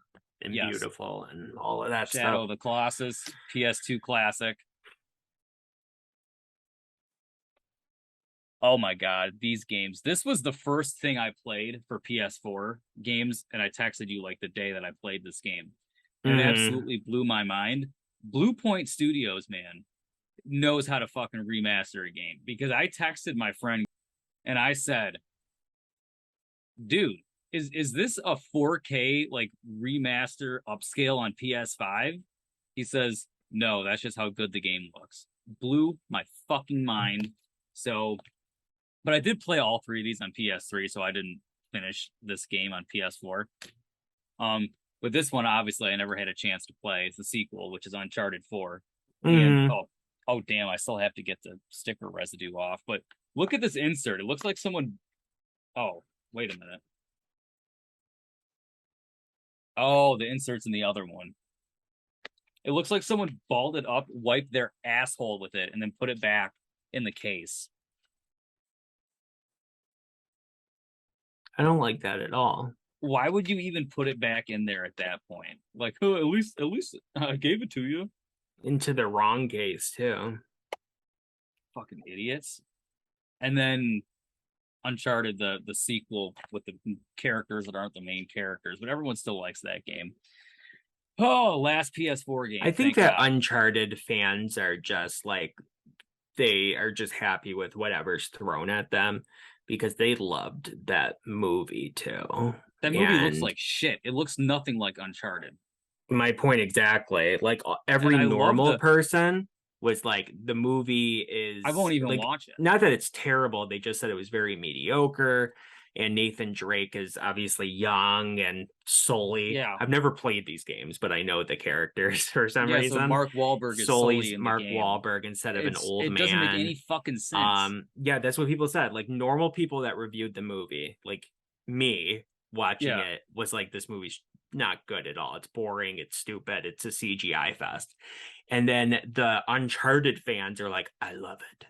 and yes, beautiful and all of that Shadow stuff. of the Colossus, PS2 classic. Oh my God, these games. This was the first thing I played for PS4 games, and I texted you like the day that I played this game. And it Mm. absolutely blew my mind. Blue Point Studios, man, knows how to fucking remaster a game because I texted my friend and I said, dude, is this a 4K like remaster upscale on PS5? He says, no, that's just how good the game looks. Blew my fucking mind. So but I did play all three of these on PS3, so I didn't finish this game on PS4. But this one, obviously, I never had a chance to play. It's the sequel, which is Uncharted 4. And Mm. oh damn, I still have to get the sticker residue off. But look at this insert. It looks like someone. Oh, wait a minute. Oh, the insert's in the other one. It looks like someone balled it up, wiped their asshole with it, and then put it back in the case. I don't like that at all. Why would you even put it back in there at that point? Like, oh, at least I gave it to you. Into the wrong case too. Fucking idiots. And then Uncharted, the sequel with the characters that aren't the main characters, but everyone still likes that game. Oh, last PS4 game. I think Thank that God. Uncharted fans are just like, they are just happy with whatever's thrown at them because they loved that movie too. That movie looks And like shit. It looks nothing like Uncharted. my point exactly, like And every I love normal the. person was like, the movie I won't is even like, watch it. not that it's terrible, they just said it was very mediocre. And Nathan Drake is obviously young and Sully. Yeah. I've never played these games, but I know the characters for some Yeah, so reason. Mark Wahlberg is Sully Sully's in the Mark game. Wahlberg instead of an old It doesn't make any man. fucking sense. Yeah, that's what people said. Like normal people that reviewed the movie, like me watching Yeah. it, was like, this movie's not good at all. It's boring, it's stupid, it's a CGI fest. And then the Uncharted fans are like, I love it.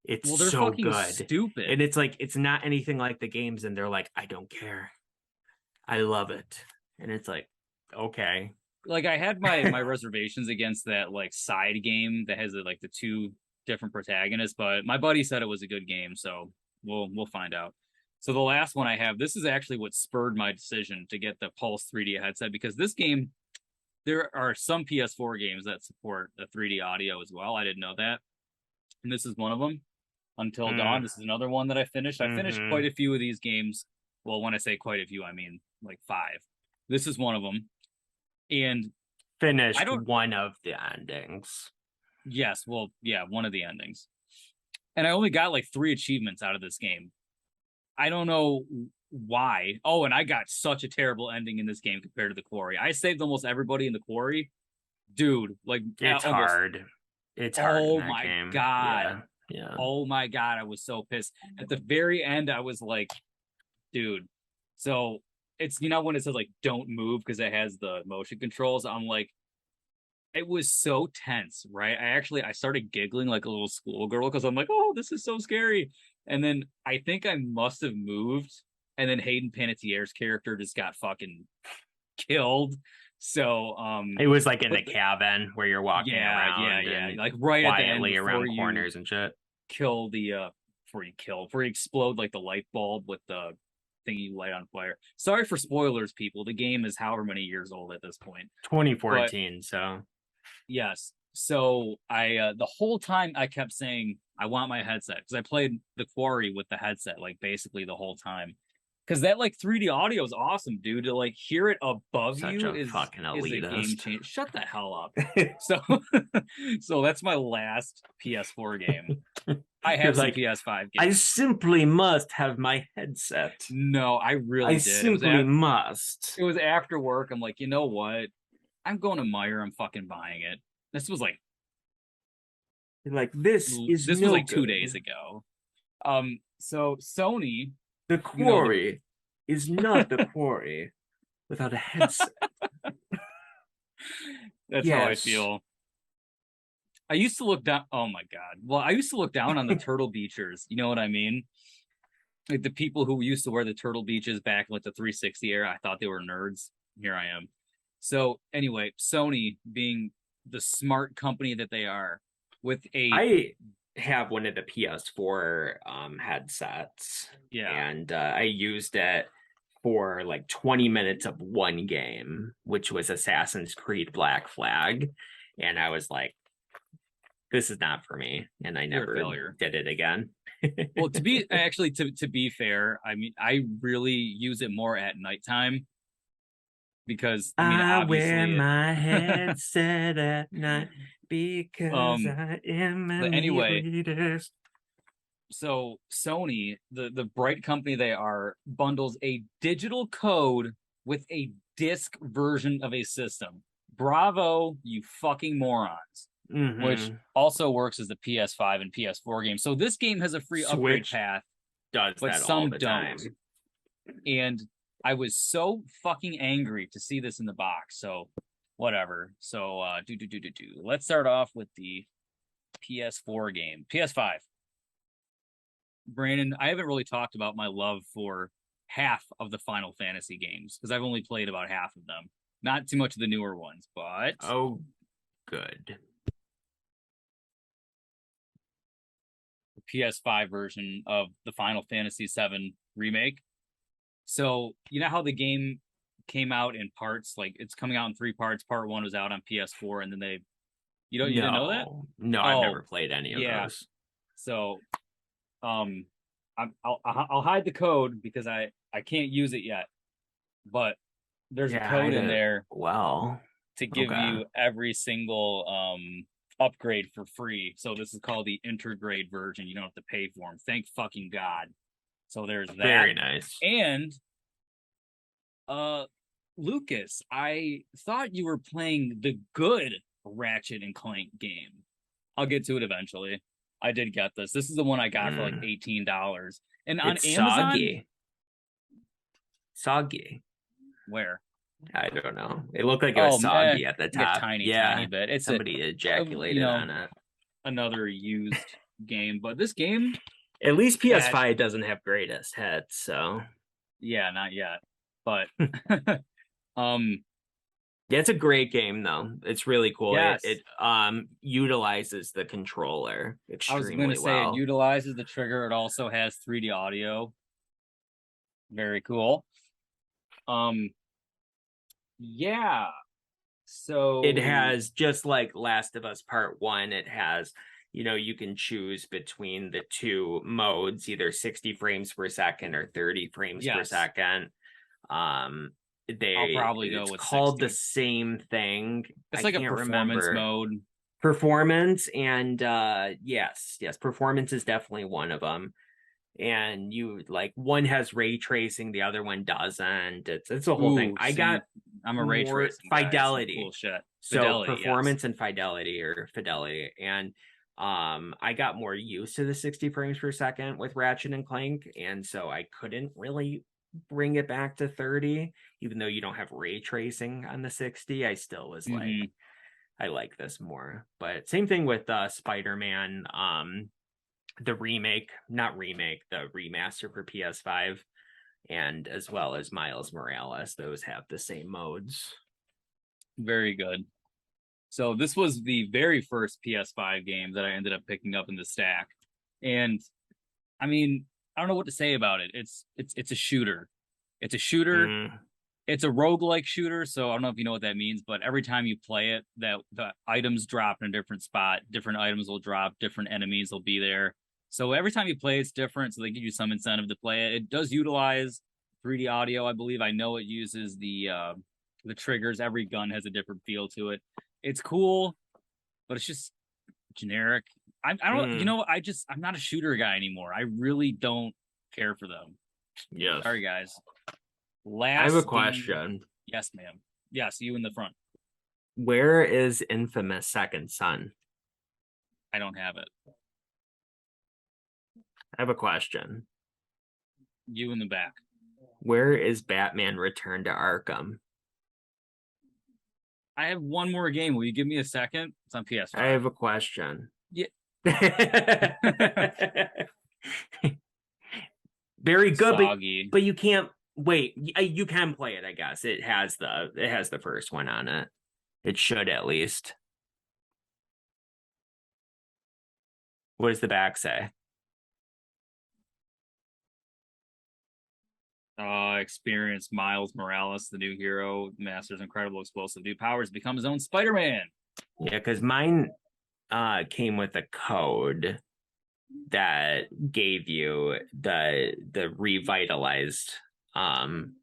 It's Well, they're so fucking good. And stupid. it's like, it's not anything like the games, and they're like, I don't care. I love it. And it's like, okay. Like I had my reservations against that like side game that has like the two different protagonists, but my buddy said it was a good game, so we'll find out. So the last one I have, this is actually what spurred my decision to get the Pulse 3D headset, because this game, there are some PS4 games that support the 3D audio as well. I didn't know that. And this is one of them. Until Dawn. This is another one that I finished. I finished quite a few of these games. Well, when I say quite a few, I mean like 5. This is one of them. And finished one of the endings. Yes, well, yeah, one of the endings. And I only got like 3 achievements out of this game. I don't know why. Oh, and I got such a terrible ending in this game compared to the quarry. I saved almost everybody in the quarry. Dude, like it's hard. It's hard. Oh my game. God. Yeah. Oh my God, I was so pissed. At the very end, I was like, dude. So it's, you know, when it says like don't move because it has the motion controls, I'm like, it was so tense, right? I started giggling like a little schoolgirl because I'm like, oh, this is so scary. And then I think I must have moved, and then Hayden Panettiere's character just got fucking killed. So it was like in the cabin where you're walking around, like right quietly at the end around corners and shit. Kill the before you explode like the light bulb with the thing you light on fire. Sorry for spoilers, people. The game is however many years old at this point. 2014, but, so yes. So I the whole time I kept saying I want my headset, because I played the quarry with the headset like basically the whole time. Because that like 3D audio is awesome, dude. To like hear it above you is a game change. Shut the hell up. So that's my last PS4 game. I have some PS5 games. I simply must have my headset. No, I really did. Simply must. It was after work. I'm like, you know what? I'm going to Meijer. I'm fucking buying it. This was like this was like 2 days ago. So Sony, the quarry is not the quarry without a headset. That's how I feel. I used to look down. Oh my God. Well, I used to look down on the Turtle Beachers. You know what I mean? Like the people who used to wear the Turtle Beaches back in like the 360 era. I thought they were nerds. Here I am. So anyway, Sony, being the smart company that they are, with I have one of the PS4 headsets. Yeah. And I used it for like 20 minutes of one game, which was Assassin's Creed Black Flag. And I was like, this is not for me. And I never did it again. Well, to be fair, I mean, I really use it more at nighttime. Because I wear my headset at night because I am an elitist. So Sony, the bright company they are, bundles a digital code with a disc version of a system. Bravo, you fucking morons. Mm-hmm. Which also works as the PS5 and PS4 game. So this game has a free upgrade path. But some don't. And I was so fucking angry to see this in the box. So whatever. So let's start off with the PS4 game. PS5. Brandon, I haven't really talked about my love for half of the Final Fantasy games because I've only played about half of them. Not too much of the newer ones, but oh, good. The PS5 version of the Final Fantasy VII remake. So you know how the game came out in parts? Like it's coming out in 3 parts. Part 1 was out on PS4, and then you didn't know that? No, I've never played any of those. So, I'll hide the code because I can't use it yet, but there's a code in there. Wow. To give you every single upgrade for free. So this is called the intergrade version. You don't have to pay for them. Thank fucking God. So there's that. Very nice. And Lucas, I thought you were playing the good Ratchet and Clank game. I'll get to it eventually. I did get this. This is the one I got for like $18. And on Amazon. Soggy. Where? I don't know. It looked like it was soggy at the top. Tiny bit. It's somebody ejaculated on it. Another used game, but this game, at least PS5 doesn't have greatest hits, so yeah, not yet. But Yeah, it's a great game though. It's really cool. It yes, it utilizes the controller I was going to extremely say it well. utilizes the trigger. It also has 3D audio. Very cool. Um, yeah. It So has, just like Last of Us Part 1, it has, you can choose between the two modes, either 60 frames per second or 30 frames per yes, second. Um I'll they probably go it's with called the 60. same thing. It's I like a can't performance remember. mode. Performance, and yes, performance is definitely one of them. And you like, one has ray tracing, the other one doesn't. It's a whole thing. Ooh, I got see, I'm a ray more tracing guy, so cool fidelity. shit. So Fidelity, yes. performance and fidelity, and I got more used to the 60 frames per second with Ratchet and Clank, and so I couldn't really bring it back to 30. Even though you don't have ray tracing on the 60, I still was like, Hmm. I like this more. But same thing with Spider-Man, the remake, not remake, the remaster for PS5, and as well as Miles Morales. Those have the same modes. Very good. So this was the very first PS5 game that I ended up picking up in the stack. And I mean, I don't know what to say about it. It's a shooter. It's a shooter. Mm, It's a roguelike shooter, so I don't know if you know what that means, but every time you play it, that the items drop in a different spot, different items will drop, different enemies will be there. So every time you play, it's different. So they give you some incentive to play it. It does utilize 3D audio, I believe. I know it uses the triggers. Every gun has a different feel to it. It's cool, but it's just generic. I don't, you mm, know, I'm not a shooter guy anymore. I really don't care for them. yes. Sorry, guys. I have a Last game. question. Yes, ma'am. Yes, you in the front. Where is Infamous Second Son? I don't have it. I have a question. You in the back. Where is Batman Return to Arkham? I have one more game. Will you give me a second? It's on I PS5. have a question. Yeah. Very good, Soggy. but you can't wait. You can play it, I guess. It has the first one on it. It should, at least. What does the back say? Experience Miles Morales, the new hero, masters incredible explosive new powers, become his own Spider-Man. Yeah, because mine came with a code that gave you the revitalized um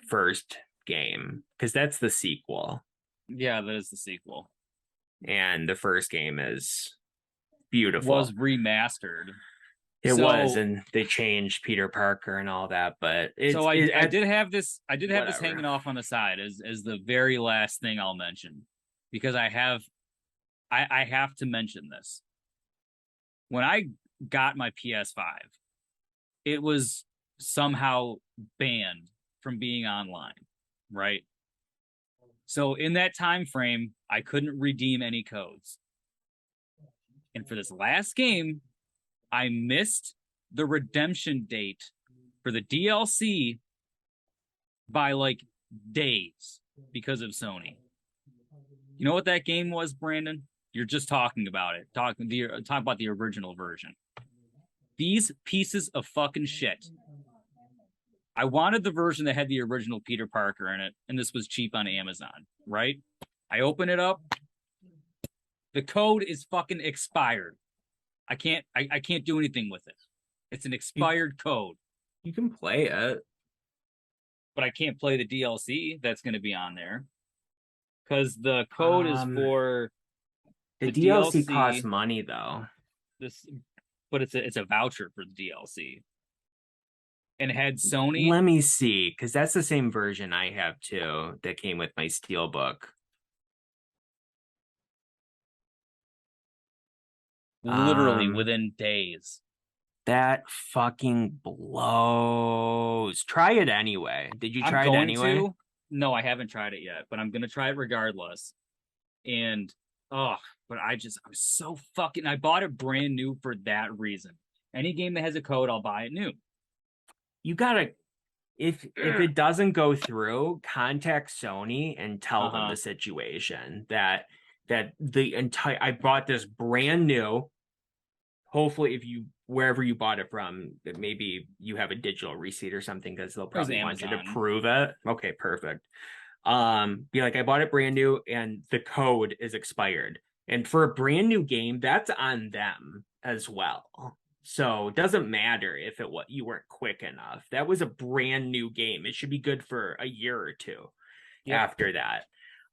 first game, because that's the sequel, Yeah, that is the sequel. and the first game is beautiful. Was remastered. It was, So and they changed Peter Parker and all that, but so it's I it I at did have this whatever. hanging off on the side as the very last thing I'll mention because I have to mention this. When I got my PS5, it was somehow banned from being online, right? So in that time frame, I couldn't redeem any codes. And for this last game, I missed the redemption date for the DLC by like days because of Sony. You know what that game was, Brandon? You're just talking about it. Talk about the original version. These pieces of fucking shit. I wanted the version that had the original Peter Parker in it, and this was cheap on Amazon, right? I open it up. The code is fucking expired. I can't do anything with it. It's an you, expired code, you can play it. but I can't play the DLC that's going to be on there because the code is um for the the DLC costs DLC. money though. This, but it's a voucher for the DLC, and it had Sony. Let me see, because that's the same version I have too, that came with my Steelbook. Literally um within days. that fucking blows. Try it anyway. Did you I'm try it going anyway? to. No, I haven't tried it yet, but I'm gonna try it regardless. And oh, but I'm so fucking. I bought it brand new for that reason. Any game that has a code, I'll buy it new. You gotta if it doesn't go through, contact Sony and tell them Uh-huh. the situation that the entire I bought this brand new. Hopefully, if you wherever you bought it from, that maybe you have a digital receipt or something because they'll It was probably want you to Amazon. prove it. Okay, perfect. Be like, I bought it brand new and the code is expired. And for a brand new game, that's on them as well. So it doesn't matter if it what you weren't quick enough. That was a brand new game. It should be good for a year or two Yep. after that.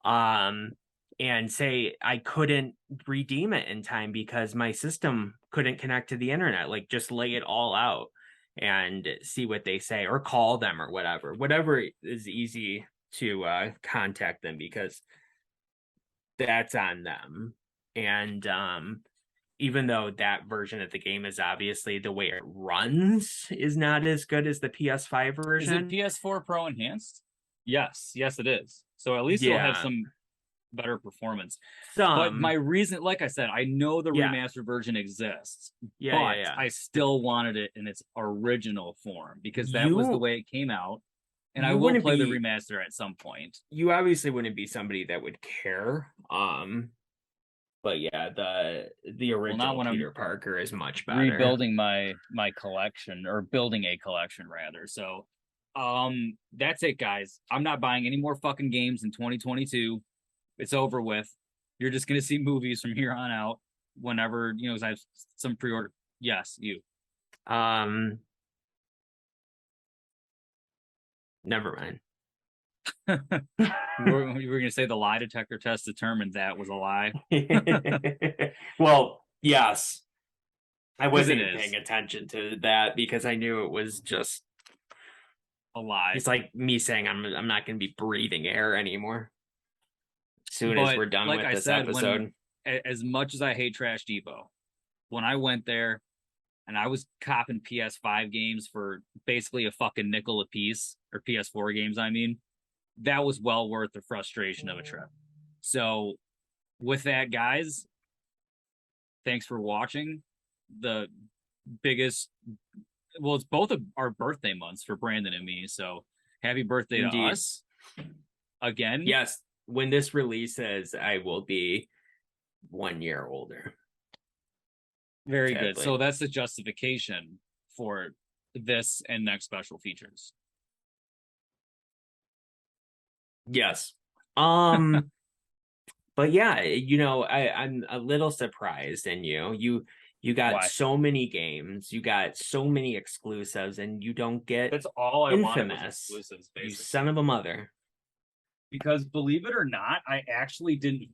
Um, and say I couldn't redeem it in time because my system couldn't connect to the internet. Like just lay it all out and see what they say or call them or whatever is easy to contact them because that's on them. And even though that version of the game is obviously the way it runs is not as good as the PS5 Is it version. PS4 Pro enhanced? Yes, yes, it is. So at least it'll have Yeah, some better performance. But my some. reason, like I said, I know the Yeah, remastered version exists, yeah, but yeah. I still wanted it in its original form because that was the You way it came out. And I you will wouldn't play the be remaster at some point. you obviously wouldn't be somebody that would care. But yeah, the Well, not original when I'm Peter Parker is much better. rebuilding my collection or building a collection rather. So that's it, guys. I'm not buying any more fucking games in 2022. It's over with. You're just gonna see movies from here on out whenever, I have some pre-order. Yes, you. Um, Never mind. You were gonna say the lie detector test determined that was a lie. Well, yes. I Because wasn't it even paying is attention to that because I knew it was just a lie. it's like me saying I'm not going to be breathing air anymore as soon as But we're done like with I this said, when episode. as much as I hate Trash Depot, when I went there and I was copping PS5 games for basically a fucking nickel a piece, or PS4 games, I mean, that was well worth the frustration of a trip. So, with that, guys, thanks for watching. The biggest, well, it's both of our birthday months for Brandon and me. So, happy birthday to Indeed. us again. Yes, when this releases, I will be 1 year older. Very good. Sadly. So, that's the justification for this and next special features. Yes. But yeah, I'm a little surprised in you. You got Why? so many games, you got so many exclusives, and you don't get That's all I wanted was Infamous. exclusives, You basically. son of a mother. Because believe it or not, I actually didn't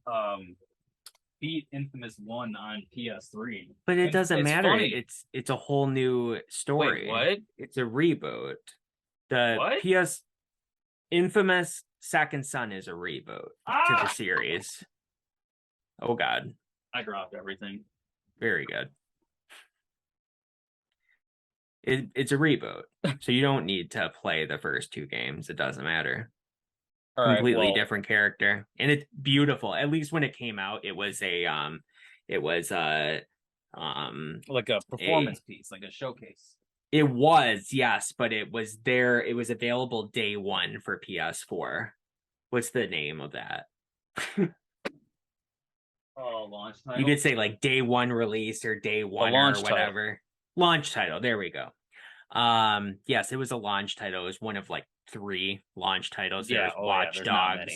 beat Infamous 1 on PS3. But it And doesn't it's matter. funny. It's a whole new Wait, story. what? It's a reboot. The What? PS Infamous Second Son is a reboot to the series. Oh God, I dropped everything. very good. It's a reboot, so you don't need to play the first two games. It doesn't matter. All right, Completely well, different character, and it's beautiful. At least when it came out, it was like a a performance piece, like a showcase. it was yes, but it was there. It was available day one for PS4. What's the name of that? Oh, launch title. You could say like day one release or day one or whatever. Title. Launch title. There we go. Yes, it was a launch title. It was one of like 3 launch titles. Yeah, There's Watch Dogs,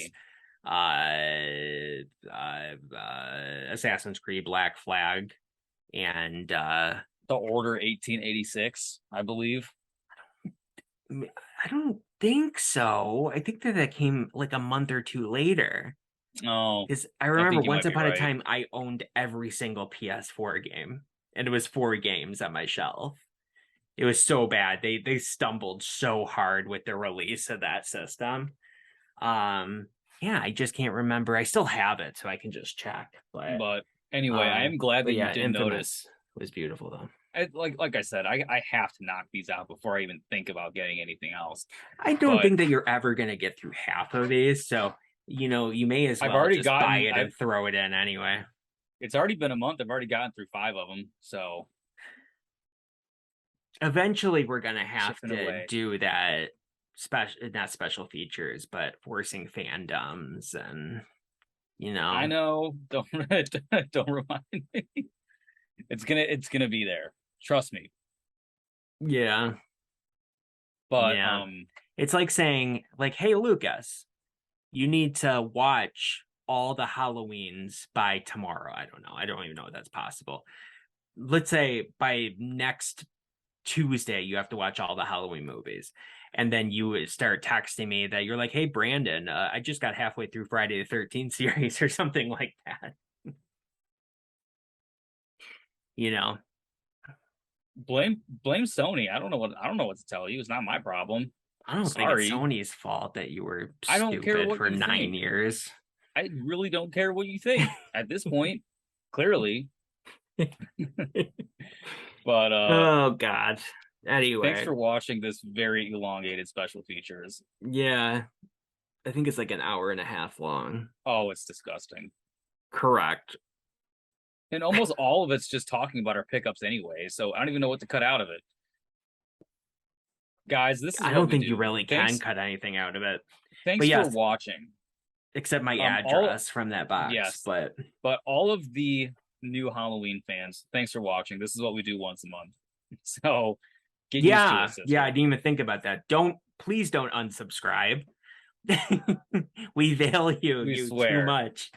Assassin's Creed Black Flag, and The Order 1886, I believe. I don't think so. I think that came like a month or 2 later. Oh, Because I remember once upon right. a time I owned every single PS4 game, and it was 4 games on my shelf. It was so bad. They stumbled so hard with the release of that system. Yeah, I just can't remember. I still have it, so I can just check. But anyway, I am glad that you did Infamous notice. Was beautiful though. Like I said, I have to knock these out before I even think about getting anything else. I don't think that you're ever gonna get through half of these, so you may as well just buy it and throw it in anyway. It's already been a month. I've already gotten through 5 of them, so eventually we're gonna have to do that not special features, but forcing fandoms and I know. Don't don't remind me. It's gonna be there. Trust me. yeah, But yeah. It's like saying, like, hey, Lucas, you need to watch all the Halloweens by tomorrow. I don't know. I don't even know if that's possible. Let's say by next Tuesday, you have to watch all the Halloween movies. And then you would start texting me that you're like, hey, Brandon, I just got halfway through Friday the 13th series or something like that. You know, blame Sony. I don't know what to tell you. It's not my problem. I don't think it's Sorry. Sony's fault that you were I don't care stupid what for you 9 think. years. I really don't care what you think at this point, clearly. But Oh, God. thanks Anyway, for watching this very elongated special features. yeah, I think it's like an hour and a half long. Oh, it's disgusting. Correct. And almost all of it's just talking about our pickups anyway, so I don't even know what to cut out of it. Guys, this is I what don't we think you do. really can Thanks cut anything out of it. But thanks for yes, watching. except my All address from that box. yes, But but all of the new Halloween fans, thanks for watching. This is what we do once a month. So get used to it, yeah, I sister. didn't even think about that. Please don't unsubscribe. We value We you too swear. much.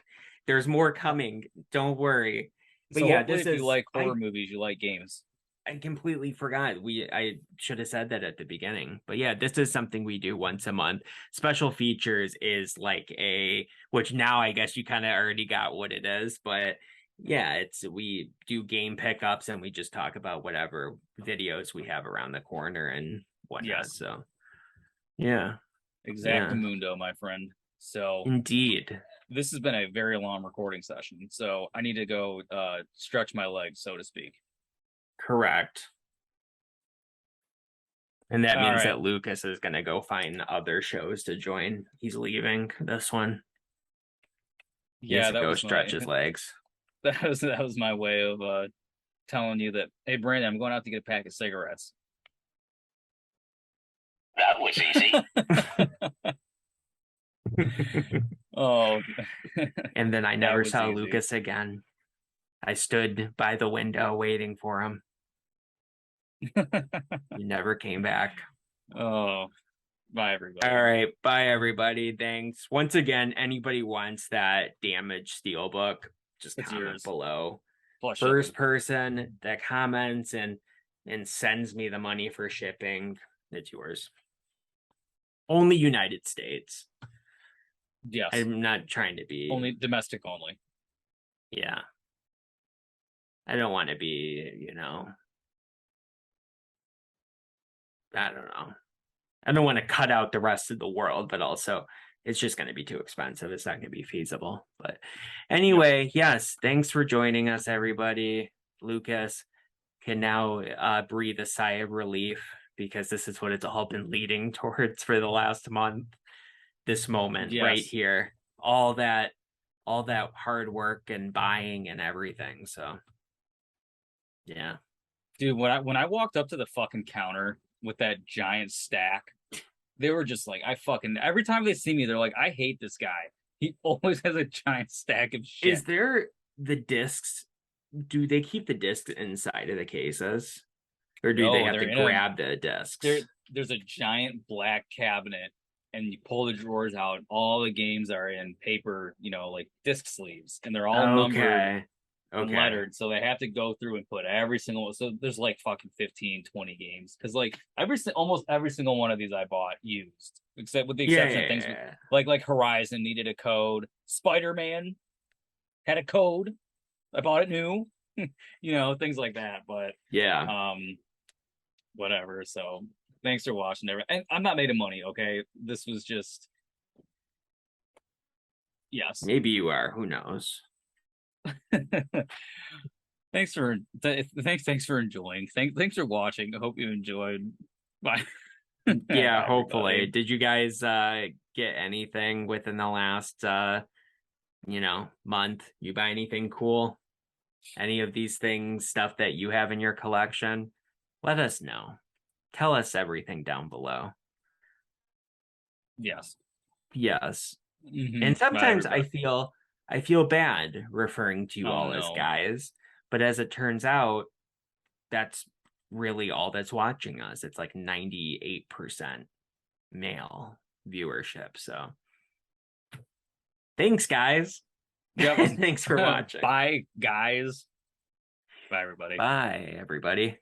There's more coming. Don't worry. But So yeah, hopefully this if you is like horror movies, you like games. I completely forgot. I should have said that at the beginning. But yeah, this is something we do once a month. Special features is like which now I guess you kind of already got what it is, but yeah, it's we do game pickups and we just talk about whatever videos we have around the corner and whatnot. Yes. So yeah, yeah, Exactamundo, my friend. So indeed. this has been a very long recording session. So I need to go stretch my legs, so to speak. Correct. And that All means right. that Lucas is going to go find other shows to join. He's leaving this one. He has Yeah, to that go was stretch my his legs. that was my way of telling you that, hey Brandon, I'm going out to get a pack of cigarettes. That was easy. Oh, And then I that never was saw easy. Lucas again. I stood by the window waiting for him. He never came back. Oh, bye everybody. All right. Bye, everybody. Thanks. Once again, anybody wants that damaged steelbook, just It's comment yours. below. Plus First shipping. person that comments and sends me the money for shipping, it's yours. Only United States. Yes. I'm not trying to be Only domestic only. yeah. I don't want to be, I don't know. I don't want to cut out the rest of the world, but also it's just going to be too expensive. It's not going to be feasible. But anyway, yes, thanks for joining us, everybody. Lucas can now breathe a sigh of relief because this is what it's all been leading towards for the last month. This moment right Yes. here, all that hard work and buying and everything. So yeah. Dude, when I walked up to the fucking counter with that giant stack, they were just like, I fucking every time they see me, they're like, I hate this guy. He always has a giant stack of shit. Is there the discs? Do they keep the discs inside of the cases? Or do they No, have they're to in a grab the discs? there's a giant black cabinet, and you pull the drawers out, and all the games are in paper, like disc sleeves, and they're all numbered Okay. and Okay. lettered, so they have to go through and put every single one. So there's like fucking 15, 20 games, because like almost every single one of these I bought used, except with the exception of things Yeah. like Horizon needed a code, Spider-Man had a code, I bought it new, things like that. But Yeah. whatever. So thanks for watching, and I'm not made of money, okay? This was just yes. Maybe you are. Who knows? Thanks for enjoying. Thanks for watching. I hope you enjoyed. Bye. Yeah, Bye, hopefully. everybody. Did you guys get anything within the last month? You buy anything cool? Any of these things, stuff that you have in your collection? Let us know. Tell us everything down below. Yes. Yes. Mm-hmm. And sometimes Everybody. I feel bad referring to you Oh all as no. guys, but as it turns out, that's really all that's watching us. It's like 98% male viewership. So thanks, guys. Yep. Thanks for watching. Bye, guys. Bye, everybody. Bye, everybody.